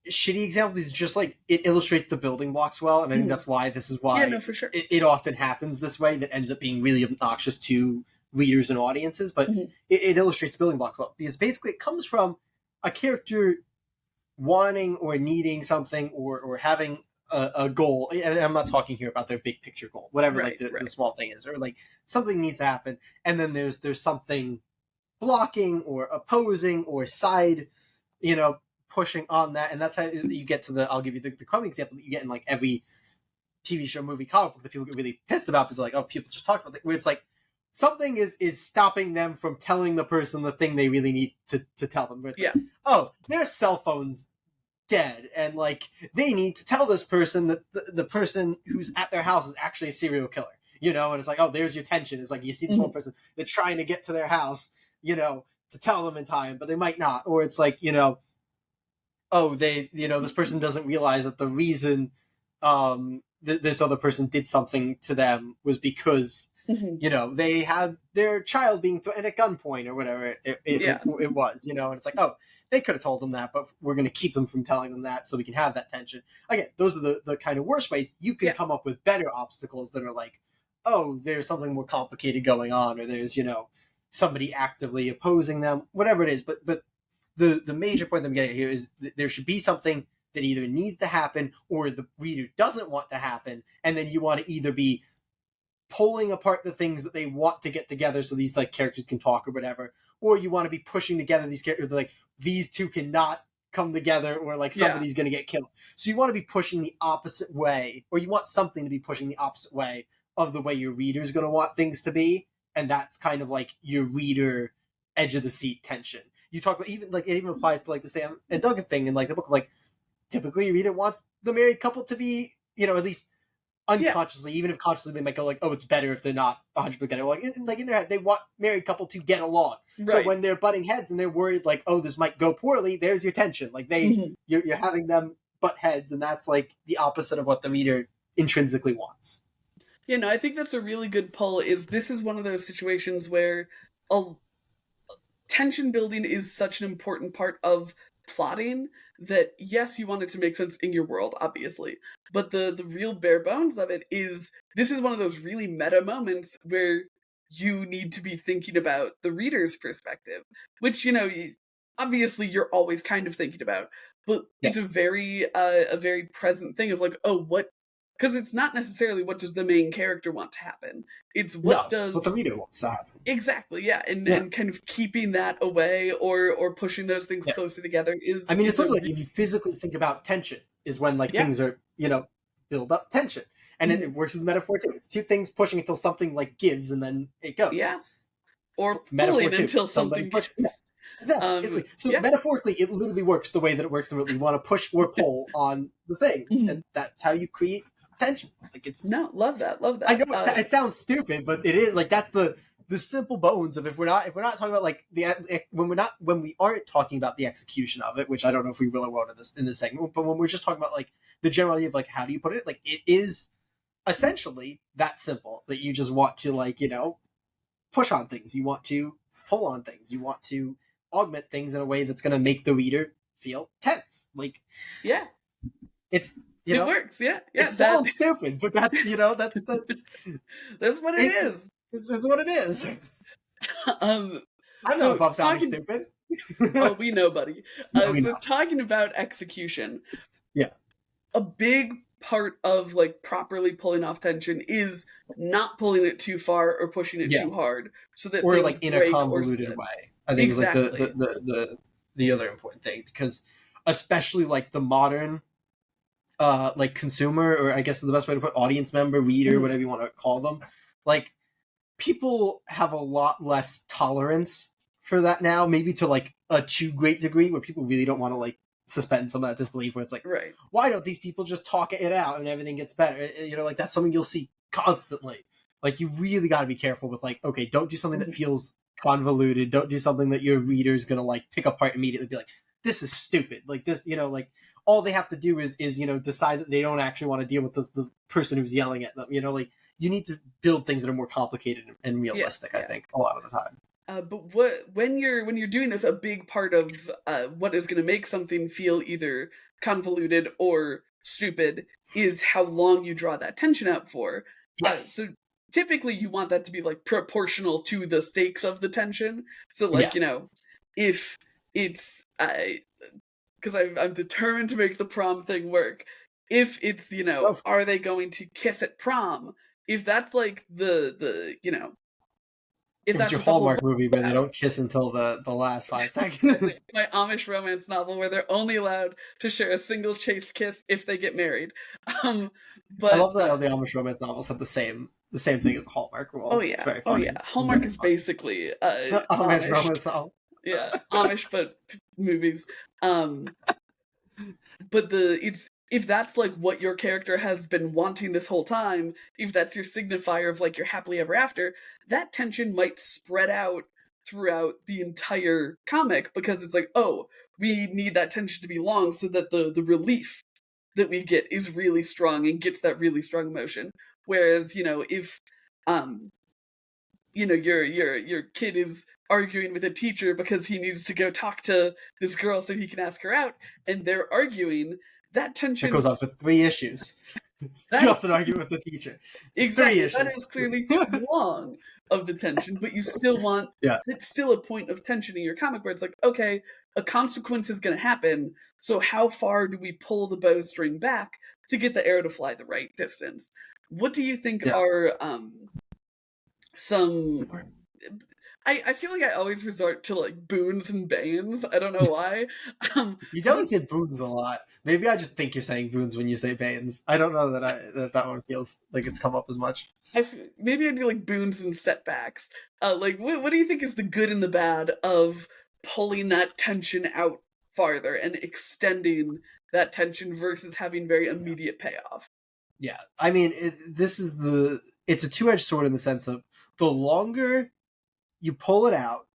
shitty example because just like it illustrates the building blocks well, and I think that's why this is why for sure. it often happens this way, that ends up being really obnoxious to readers and audiences, but it illustrates building blocks well, because basically it comes from a character wanting or needing something or having a goal, and I'm not talking here about their big picture goal, whatever the small thing is, or like something needs to happen, and then there's something blocking or opposing or side, you know, pushing on that, and that's how you get to I'll give you the crummy example that you get in like every TV show, movie, comic book that people get really pissed about, because like, oh, people just talk about it, where it's like something is stopping them from telling the person the thing they really need to tell them. Where it's like, oh, their cell phone's dead, and like they need to tell this person that the person who's at their house is actually a serial killer, you know, and it's like, oh, there's your tension. It's like you see this one person, they're trying to get to their house, you know, to tell them in time, but they might not. Or it's like, you know, oh, they, you know, this person doesn't realize that the reason this other person did something to them was because you know, they had their child being threatened at gunpoint or whatever it was, you know, and it's like, oh, they could have told them that, but we're going to keep them from telling them that so we can have that tension. Again, those are the kind of worst ways. You can come up with better obstacles that are like, oh, there's something more complicated going on, or there's, you know, somebody actively opposing them, whatever it is. But the major point that I'm getting here is that there should be something that either needs to happen or the reader doesn't want to happen, and then you want to either be pulling apart the things that they want to get together so these like characters can talk or whatever, or you want to be pushing together these characters like these two cannot come together, or like somebody's going to get killed. So you want to be pushing the opposite way, or you want something to be pushing the opposite way of the way your reader's going to want things to be, and that's kind of like your reader edge of the seat tension. You talk about, even like it even applies to like the Sam and Duggan thing in like the book of like, typically your reader wants the married couple to be, you know, at least unconsciously, even if consciously they might go like, oh, it's better if they're not 100% together. Like in their head, they want married couple to get along. Right. So when they're butting heads and they're worried like, oh, this might go poorly, there's your tension. Like you're having them butt heads, and that's like the opposite of what the reader intrinsically wants. Yeah, no, I think that's a really good pull. This is one of those situations where tension building is such an important part of plotting that, yes, you want it to make sense in your world, obviously, but the real bare bones of it is this is one of those really meta moments where you need to be thinking about the reader's perspective, which, you know, obviously you're always kind of thinking about, but it's a very present thing of like, oh, what, because it's not necessarily what does the main character want to happen. It's what does what the reader wants to happen. Exactly, yeah. And kind of keeping that away or pushing those things closer together is... I mean, it's literally like if you physically think about tension is when like things are, you know, build up tension. And it works as a metaphor too. It's two things pushing until something like gives and then it goes. Yeah. Or pulling until something gives. Yeah. Exactly. So metaphorically, it literally works the way that it works. You want to push or pull on the thing. And that's how you create tension. Like it's love that. I know it sounds stupid, but it is like that's the simple bones of if we're not talking about like when we aren't talking about the execution of it, which I don't know if we will or won't in this segment, but when we're just talking about like the general idea of like how do you put it, like it is essentially that simple, that you just want to like, you know, push on things, you want to pull on things, you want to augment things in a way that's going to make the reader feel tense. Like it's you know, it works. It sounds stupid, but that's, you know, that's what it is. It's what it is. I don't know if I'm sounding stupid. Oh, we know, buddy. We know. Talking about execution, a big part of like properly pulling off tension is not pulling it too far or pushing it too hard, so that or like in a convoluted way. I think is like the other important thing, because especially like the modern like consumer, or I guess the best way to put audience member, reader, whatever you want to call them, like people have a lot less tolerance for that now, maybe to like a too great degree, where people really don't want to like suspend some of that disbelief, where it's like, why don't these people just talk it out and everything gets better? You know, like that's something you'll see constantly. Like you really got to be careful with like, okay, don't do something that feels convoluted, don't do something that your reader's gonna like pick apart immediately, be like, this is stupid, like this, you know, like all they have to do is you know, decide that they don't actually want to deal with this person who's yelling at them, you know, like you need to build things that are more complicated and realistic. I think a lot of the time. But when you're doing this, a big part of what is going to make something feel either convoluted or stupid is how long you draw that tension out for. So typically you want that to be like proportional to the stakes of the tension. So like, you know, if it's because I'm determined to make the prom thing work. If it's, you know, are they going to kiss at prom? If that's like the you know, if that's your Hallmark movie where they don't kiss until the last 5 seconds. My Amish romance novel where they're only allowed to share a single chaste kiss if they get married. But I love that the Amish romance novels have the same thing as the Hallmark rule. Oh yeah, it's very funny. Hallmark is basically Amish romance novel. Yeah, Amish but movies. But if that's like what your character has been wanting this whole time, if that's your signifier of like your happily ever after, that tension might spread out throughout the entire comic, because it's like, oh, we need that tension to be long so that the relief that we get is really strong and gets that really strong emotion. Whereas, you know, if your kid is arguing with a teacher because he needs to go talk to this girl so he can ask her out, and they're arguing. That tension goes on for 3 issues. Just an argument with the teacher. Exactly. 3 issues. That is clearly too long of the tension, but you still want it's still a point of tension in your comic where it's like, okay, a consequence is gonna happen, so how far do we pull the bowstring back to get the arrow to fly the right distance? What do you think are some I feel like I always resort to like boons and banes. I don't know why. You definitely say boons a lot. Maybe I just think you're saying boons when you say banes. I don't know that one feels like it's come up as much. Maybe I do like boons and setbacks. Like what do you think is the good and the bad of pulling that tension out farther and extending that tension versus having very immediate payoff? Yeah, I mean, it's a two-edged sword in the sense of the longer you pull it out,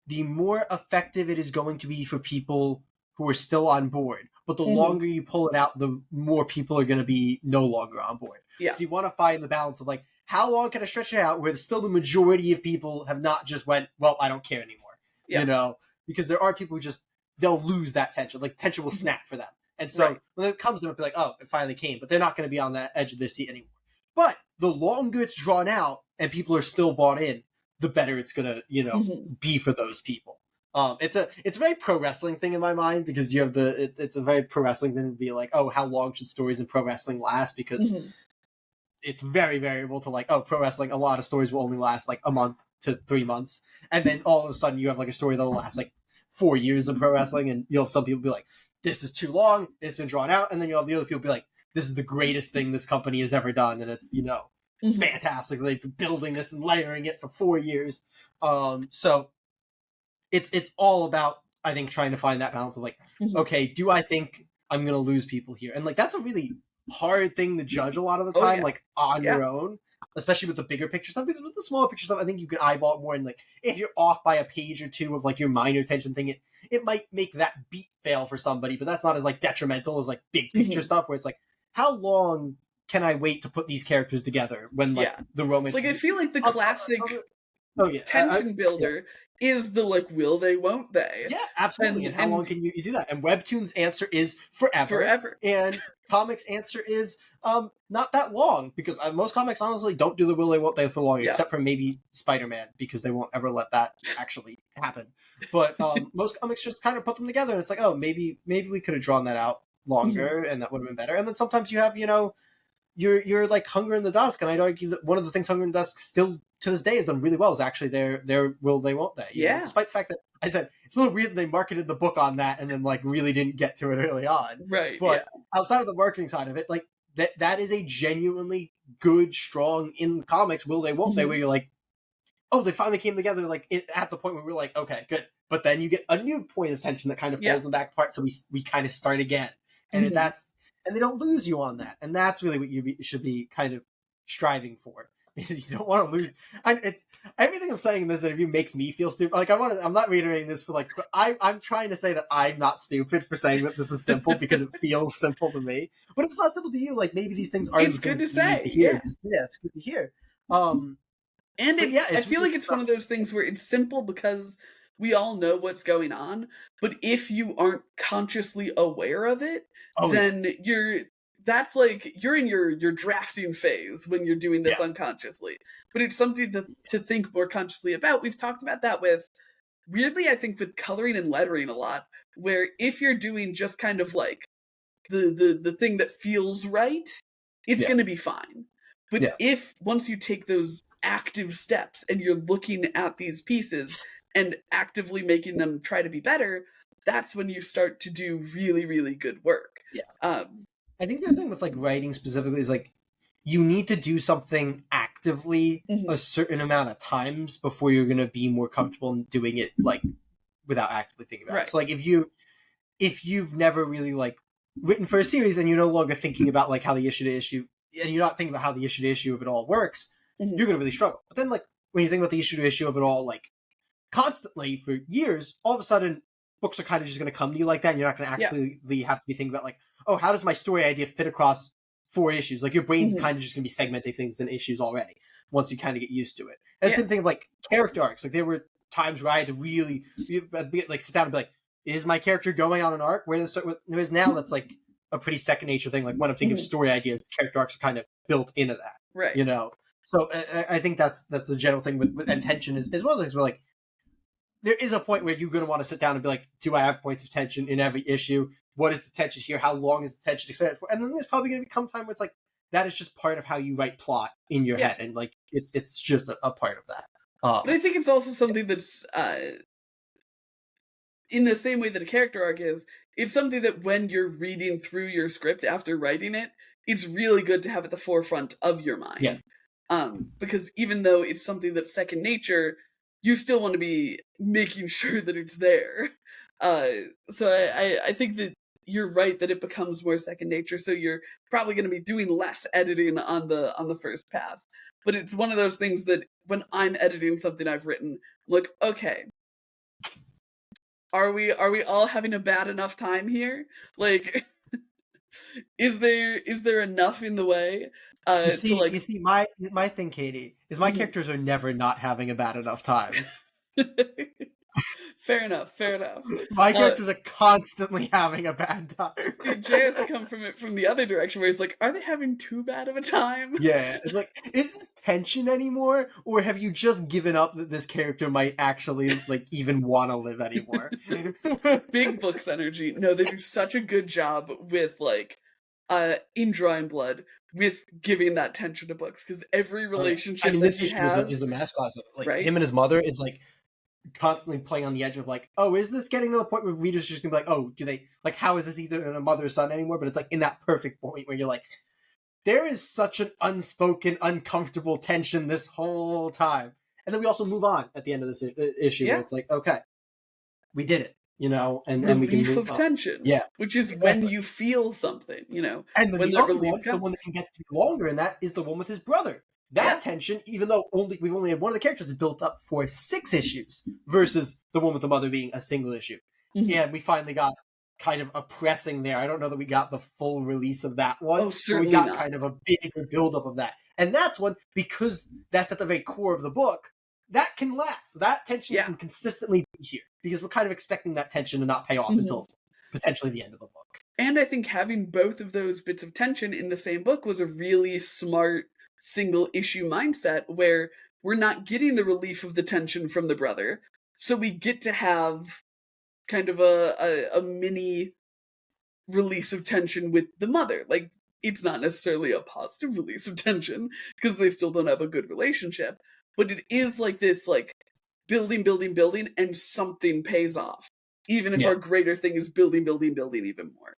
the more effective it is going to be for people who are still on board. But the longer you pull it out, the more people are going to be no longer on board. Yeah. So you want to find the balance of like, how long can I stretch it out where still the majority of people have not just went, well, I don't care anymore. Yeah. Because there are people who they'll lose that tension. Like tension will snap for them. And so when it comes to them, it'll be like, oh, it finally came. But they're not going to be on that edge of their seat anymore. But the longer it's drawn out and people are still bought in, the better it's gonna, be for those people. It's a very pro wrestling thing in my mind because you have it's a very pro wrestling thing to be like, oh, how long should stories in pro wrestling last? Because it's very variable to like, oh, pro wrestling, a lot of stories will only last like a month to 3 months, and then all of a sudden you have like a story that'll last like 4 years in pro wrestling, and you'll have some people be like, this is too long, it's been drawn out, and then you'll have the other people be like, this is the greatest thing this company has ever done, and it's fantastic. They've been building this and layering it for 4 years. So it's all about, I think, trying to find that balance of like, okay, do I think I'm going to lose people here? And like, that's a really hard thing to judge a lot of the time, like on your own, especially with the bigger picture stuff. Because with the smaller picture stuff, I think you can eyeball it more. And like, if you're off by a page or two of like your minor tension thing, it might make that beat fail for somebody, but that's not as like detrimental as like big picture stuff where it's like, how long can I wait to put these characters together when like the romance? Like I feel like the classic tension builder is the like will they won't they? Yeah, absolutely. And how long can you do that? And Webtoon's answer is forever. And comics' answer is not that long, because most comics honestly don't do the will they won't they for long, except for maybe Spider-Man, because they won't ever let that actually happen. But most comics just kind of put them together, and it's like, oh, maybe we could have drawn that out longer, and that would have been better. And then sometimes you have you're like Hunger in the Dusk, and I'd argue that one of the things Hunger in the Dusk still to this day has done really well is actually their will they won't they. Despite the fact that I said it's a little weird that they marketed the book on that and then like really didn't get to it early on. Right. But outside of the marketing side of it, like that is a genuinely good, strong in comics will they won't they, where you're like, oh, they finally came together like at the point where we're like, okay, good. But then you get a new point of tension that kind of falls in the back part, so we kind of start again. And and they don't lose you on that. And that's really what you should be kind of striving for. You don't want to lose. It's everything I'm saying in this interview makes me feel stupid. Like I'm not reiterating this for like, I'm trying to say that I'm not stupid for saying that this is simple because it feels simple to me. But if it's not simple to you, like maybe these things aren't. It's good to say. It's good to hear. And I feel like it's one of those things where it's simple because we all know what's going on, but if you aren't consciously aware of it, then that's like you're in your drafting phase when you're doing this unconsciously. But it's something to think more consciously about. We've talked about that weirdly, I think with coloring and lettering a lot, where if you're doing just kind of like the thing that feels right, it's going to be fine. But if once you take those active steps and you're looking at these pieces and actively making them try to be better, that's when you start to do really, really good work. I think the other thing with like writing specifically is like you need to do something actively a certain amount of times before you're going to be more comfortable in doing it like without actively thinking about it. So like if you've never really like written for a series and you're no longer thinking about like how the issue to issue, and you're not thinking about how the issue to issue of it all works, you're going to really struggle. But then like when you think about the issue to issue of it all like constantly for years, all of a sudden books are kind of just going to come to you like that, and you're not going to actively have to be thinking about like, oh, how does my story idea fit across 4 issues? Like your brain's kind of just going to be segmenting things in issues already. once you kind of get used to it. And the same thing of like character arcs. Like there were times where I had to really like sit down and be like, is my character going on an arc? Whereas now that's like a pretty second nature thing. Like when I'm thinking of story ideas, character arcs are kind of built into that, right? You know, so I think that's the general thing with and tension is as well as we're like, there is a point where you're going to want to sit down and be like, do I have points of tension in every issue? What is the tension here? How long is the tension expanded for? And then there's probably going to become time where it's like, that is just part of how you write plot in your head. And like, it's just a part of that. But I think it's also something that's, in the same way that a character arc is, it's something that when you're reading through your script after writing it, it's really good to have at the forefront of your mind. Yeah. Because even though it's something that's second nature, you still want to be making sure that it's there. So I think that you're right that it becomes more second nature. So you're probably going to be doing less editing on the first pass. But it's one of those things that when I'm editing something I've written, I'm like, okay, are we all having a bad enough time here? Like, is there enough in the way? You see, my thing, Katie, is my characters are never not having a bad enough time. Fair enough. My characters are constantly having a bad time. Jay has to come from it from the other direction, where he's like, are they having too bad of a time? Yeah, it's like, is this tension anymore, or have you just given up that this character might actually like even want to live anymore? Big books energy. No, they do such a good job with like in Drawing Blood with giving that tension to books, because every relationship this issue is a mass class. Like him and his mother is like constantly playing on the edge of like, oh, is this getting to the point where readers are just gonna be like, oh, do they like, how is this either a mother or son anymore? But it's like in that perfect point where you're like, there is such an unspoken, uncomfortable tension this whole time, and then we also move on at the end of this issue. Where it's like, okay, we did it, and then we can move of tension, which is when you feel something, And then the other one, the one that can get to be longer, and that is the one with his brother. That tension, even though we've only had one of the characters, is built up for 6 issues versus the one with the mother being a single issue. And we finally got kind of a pressing there. I don't know that we got the full release of that one. Oh, certainly we got not. kind of a bigger buildup of that. And that's one, because that's at the very core of the book, that can last. That tension can consistently be here, because we're kind of expecting that tension to not pay off until potentially the end of the book. And I think having both of those bits of tension in the same book was a really smart single issue mindset, where we're not getting the relief of the tension from the brother, so we get to have kind of a mini release of tension with the mother. Like, it's not necessarily a positive release of tension, because they still don't have a good relationship, but it is like this, like, building, and something pays off, even if our greater thing is building even more.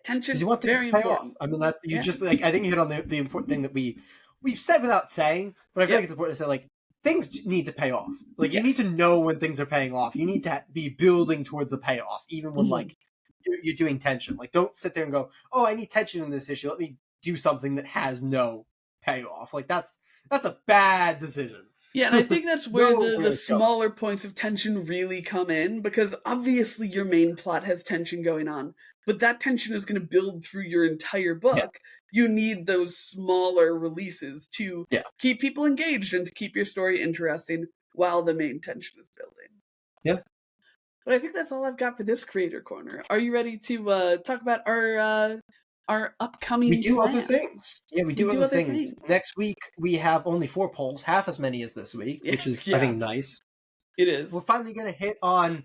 Tension. You want things very to pay important. off. I mean, that's just like, I think you hit on the important thing that we've said without saying, but I feel like it's important to say, like, things need to pay off. Like, you need to know when things are paying off. You need to be building towards a payoff, even when like you're doing tension. Like, don't sit there and go, oh, I need tension in this issue, let me do something that has no payoff. Like, that's a bad decision. Yeah, and I think that's where the smaller points of tension really come in, because obviously your main plot has tension going on, but that tension is going to build through your entire book. You need those smaller releases to keep people engaged and to keep your story interesting while the main tension is building. Yeah. But I think that's all I've got for this Creator Corner. Are you ready to talk about our upcoming We do plans? other things. Yeah, we do other things. Next week, we have only 4 polls, half as many as this week, which is, I think, nice. It is. We're finally going to hit on,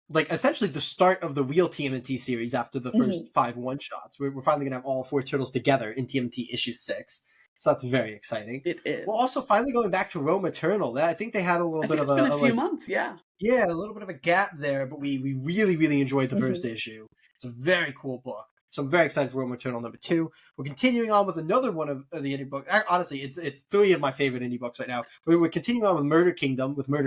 like, essentially the start of the real TMNT series after the first 5 one-shots. We're finally going to have all 4 turtles together in TMNT issue 6. So that's very exciting. It is. We're also finally going back to Rome Eternal. I think they had a little bit of a few months, Yeah, a little bit of a gap there, but we really, really enjoyed the first issue. It's a very cool book. So I'm very excited for Rome Eternal number 2. We're continuing on with another one of the indie books. Honestly, it's 3 of my favorite indie books right now. We're continuing on with Murder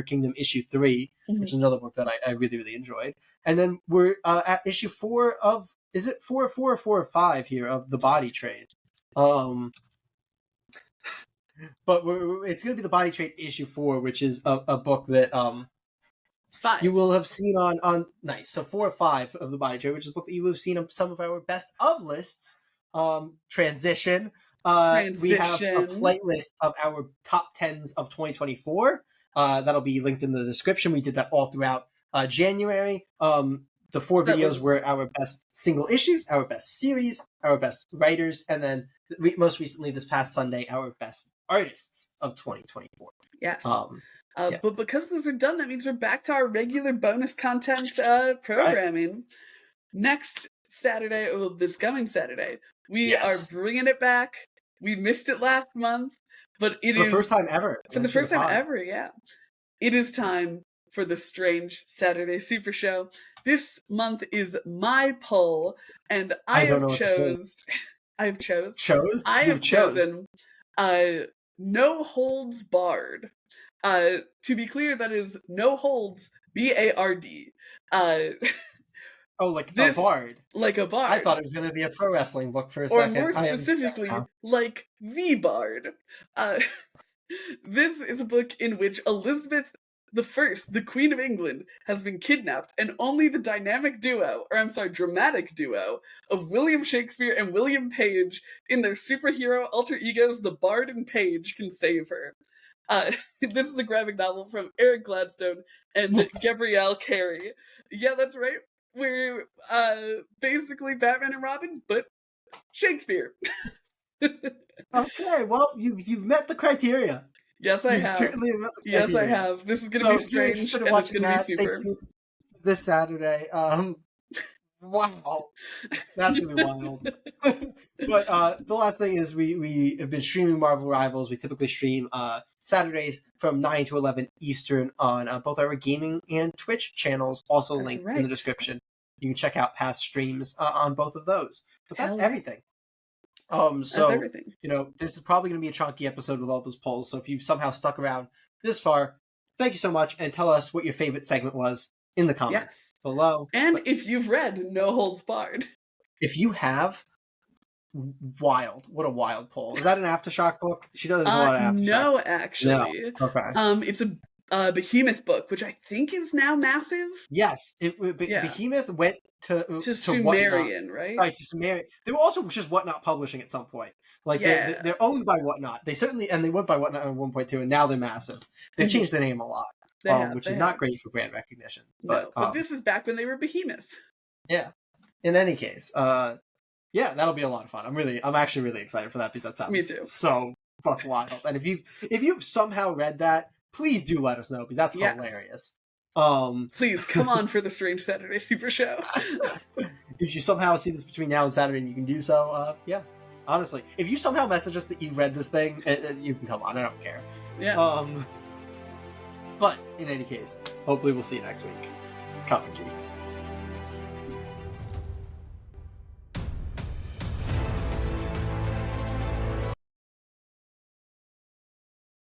Kingdom issue 3, which is another book that I really, really enjoyed. And then we're at issue 4 of, is it 4 or 4 or 5 here, of The Body Trade. But it's going to be The Body Trade issue 4, which is a book that 5. You will have seen on nice. So 4 or 5 of The Body Trade, which is a book that you will have seen on some of our best of lists. Transition. we have a playlist of our top 10s of 2024. That'll be linked in the description. We did that all throughout January. The 4 videos were our best single issues, our best series, our best writers, and then most recently this past Sunday, our best artists of 2024. Yes. But because those are done, that means we're back to our regular bonus content programming. Right. Next Saturday, this coming Saturday, we are bringing it back. We missed it last month, but it is... For the first time ever. For the first time ever, yeah. It is time for the Strange Saturday Super Show. This month is my poll, and I have chosen No Holds Barred. To be clear, that is No Holds, B-A-R-D. Like a bard. Like a bard. I thought it was going to be a pro wrestling book for a second. Or more specifically, like the bard. This is a book in which Elizabeth I, the Queen of England, has been kidnapped, and only the dramatic duo of William Shakespeare and William Page in their superhero alter egos, the Bard and Page, can save her. This is a graphic novel from Eric Gladstone and Gabrielle Carey. Yeah, that's right. We're basically Batman and Robin, but Shakespeare. Okay, well, you've met the criteria. Yes, I have. Certainly met the criteria. Yes, I have. This is going to be strange, and it's going to be super. This Saturday. Wow, that's going to be wild. But the last thing is we have been streaming Marvel Rivals. We typically stream Saturdays from 9 to 11 Eastern on both our gaming and Twitch channels, also linked in the description. You can check out past streams on both of those. But that's everything. That's everything. This is probably going to be a chunky episode with all those polls. So if you've somehow stuck around this far, thank you so much, and tell us what your favorite segment was in the comments below. And if you've read No Holds Barred. If you have, what a wild poll. Is that an Aftershock book? She does a lot of Aftershock. No, actually. No. Okay. It's a Behemoth book, which I think is now massive. Yes. Behemoth went to Sumerian, right? Right, to Sumerian. They were also just Whatnot Publishing at some point. They're owned by Whatnot. They went by Whatnot at 1.2, and now they're massive. They've changed their name a lot, which is not great for brand recognition. But this is back when they were Behemoth. Yeah. In any case, that'll be a lot of fun. I'm actually really excited for that because that sounds so fuck wild. And if you've somehow read that, please do let us know because that's hilarious. Please come on for the Strange Saturday Super Show. If you somehow see this between now and Saturday and you can do so, honestly, if you somehow message us that you've read this thing, you can come on. I don't care. Yeah. But in any case, hopefully we'll see you next week. Comic Geeks.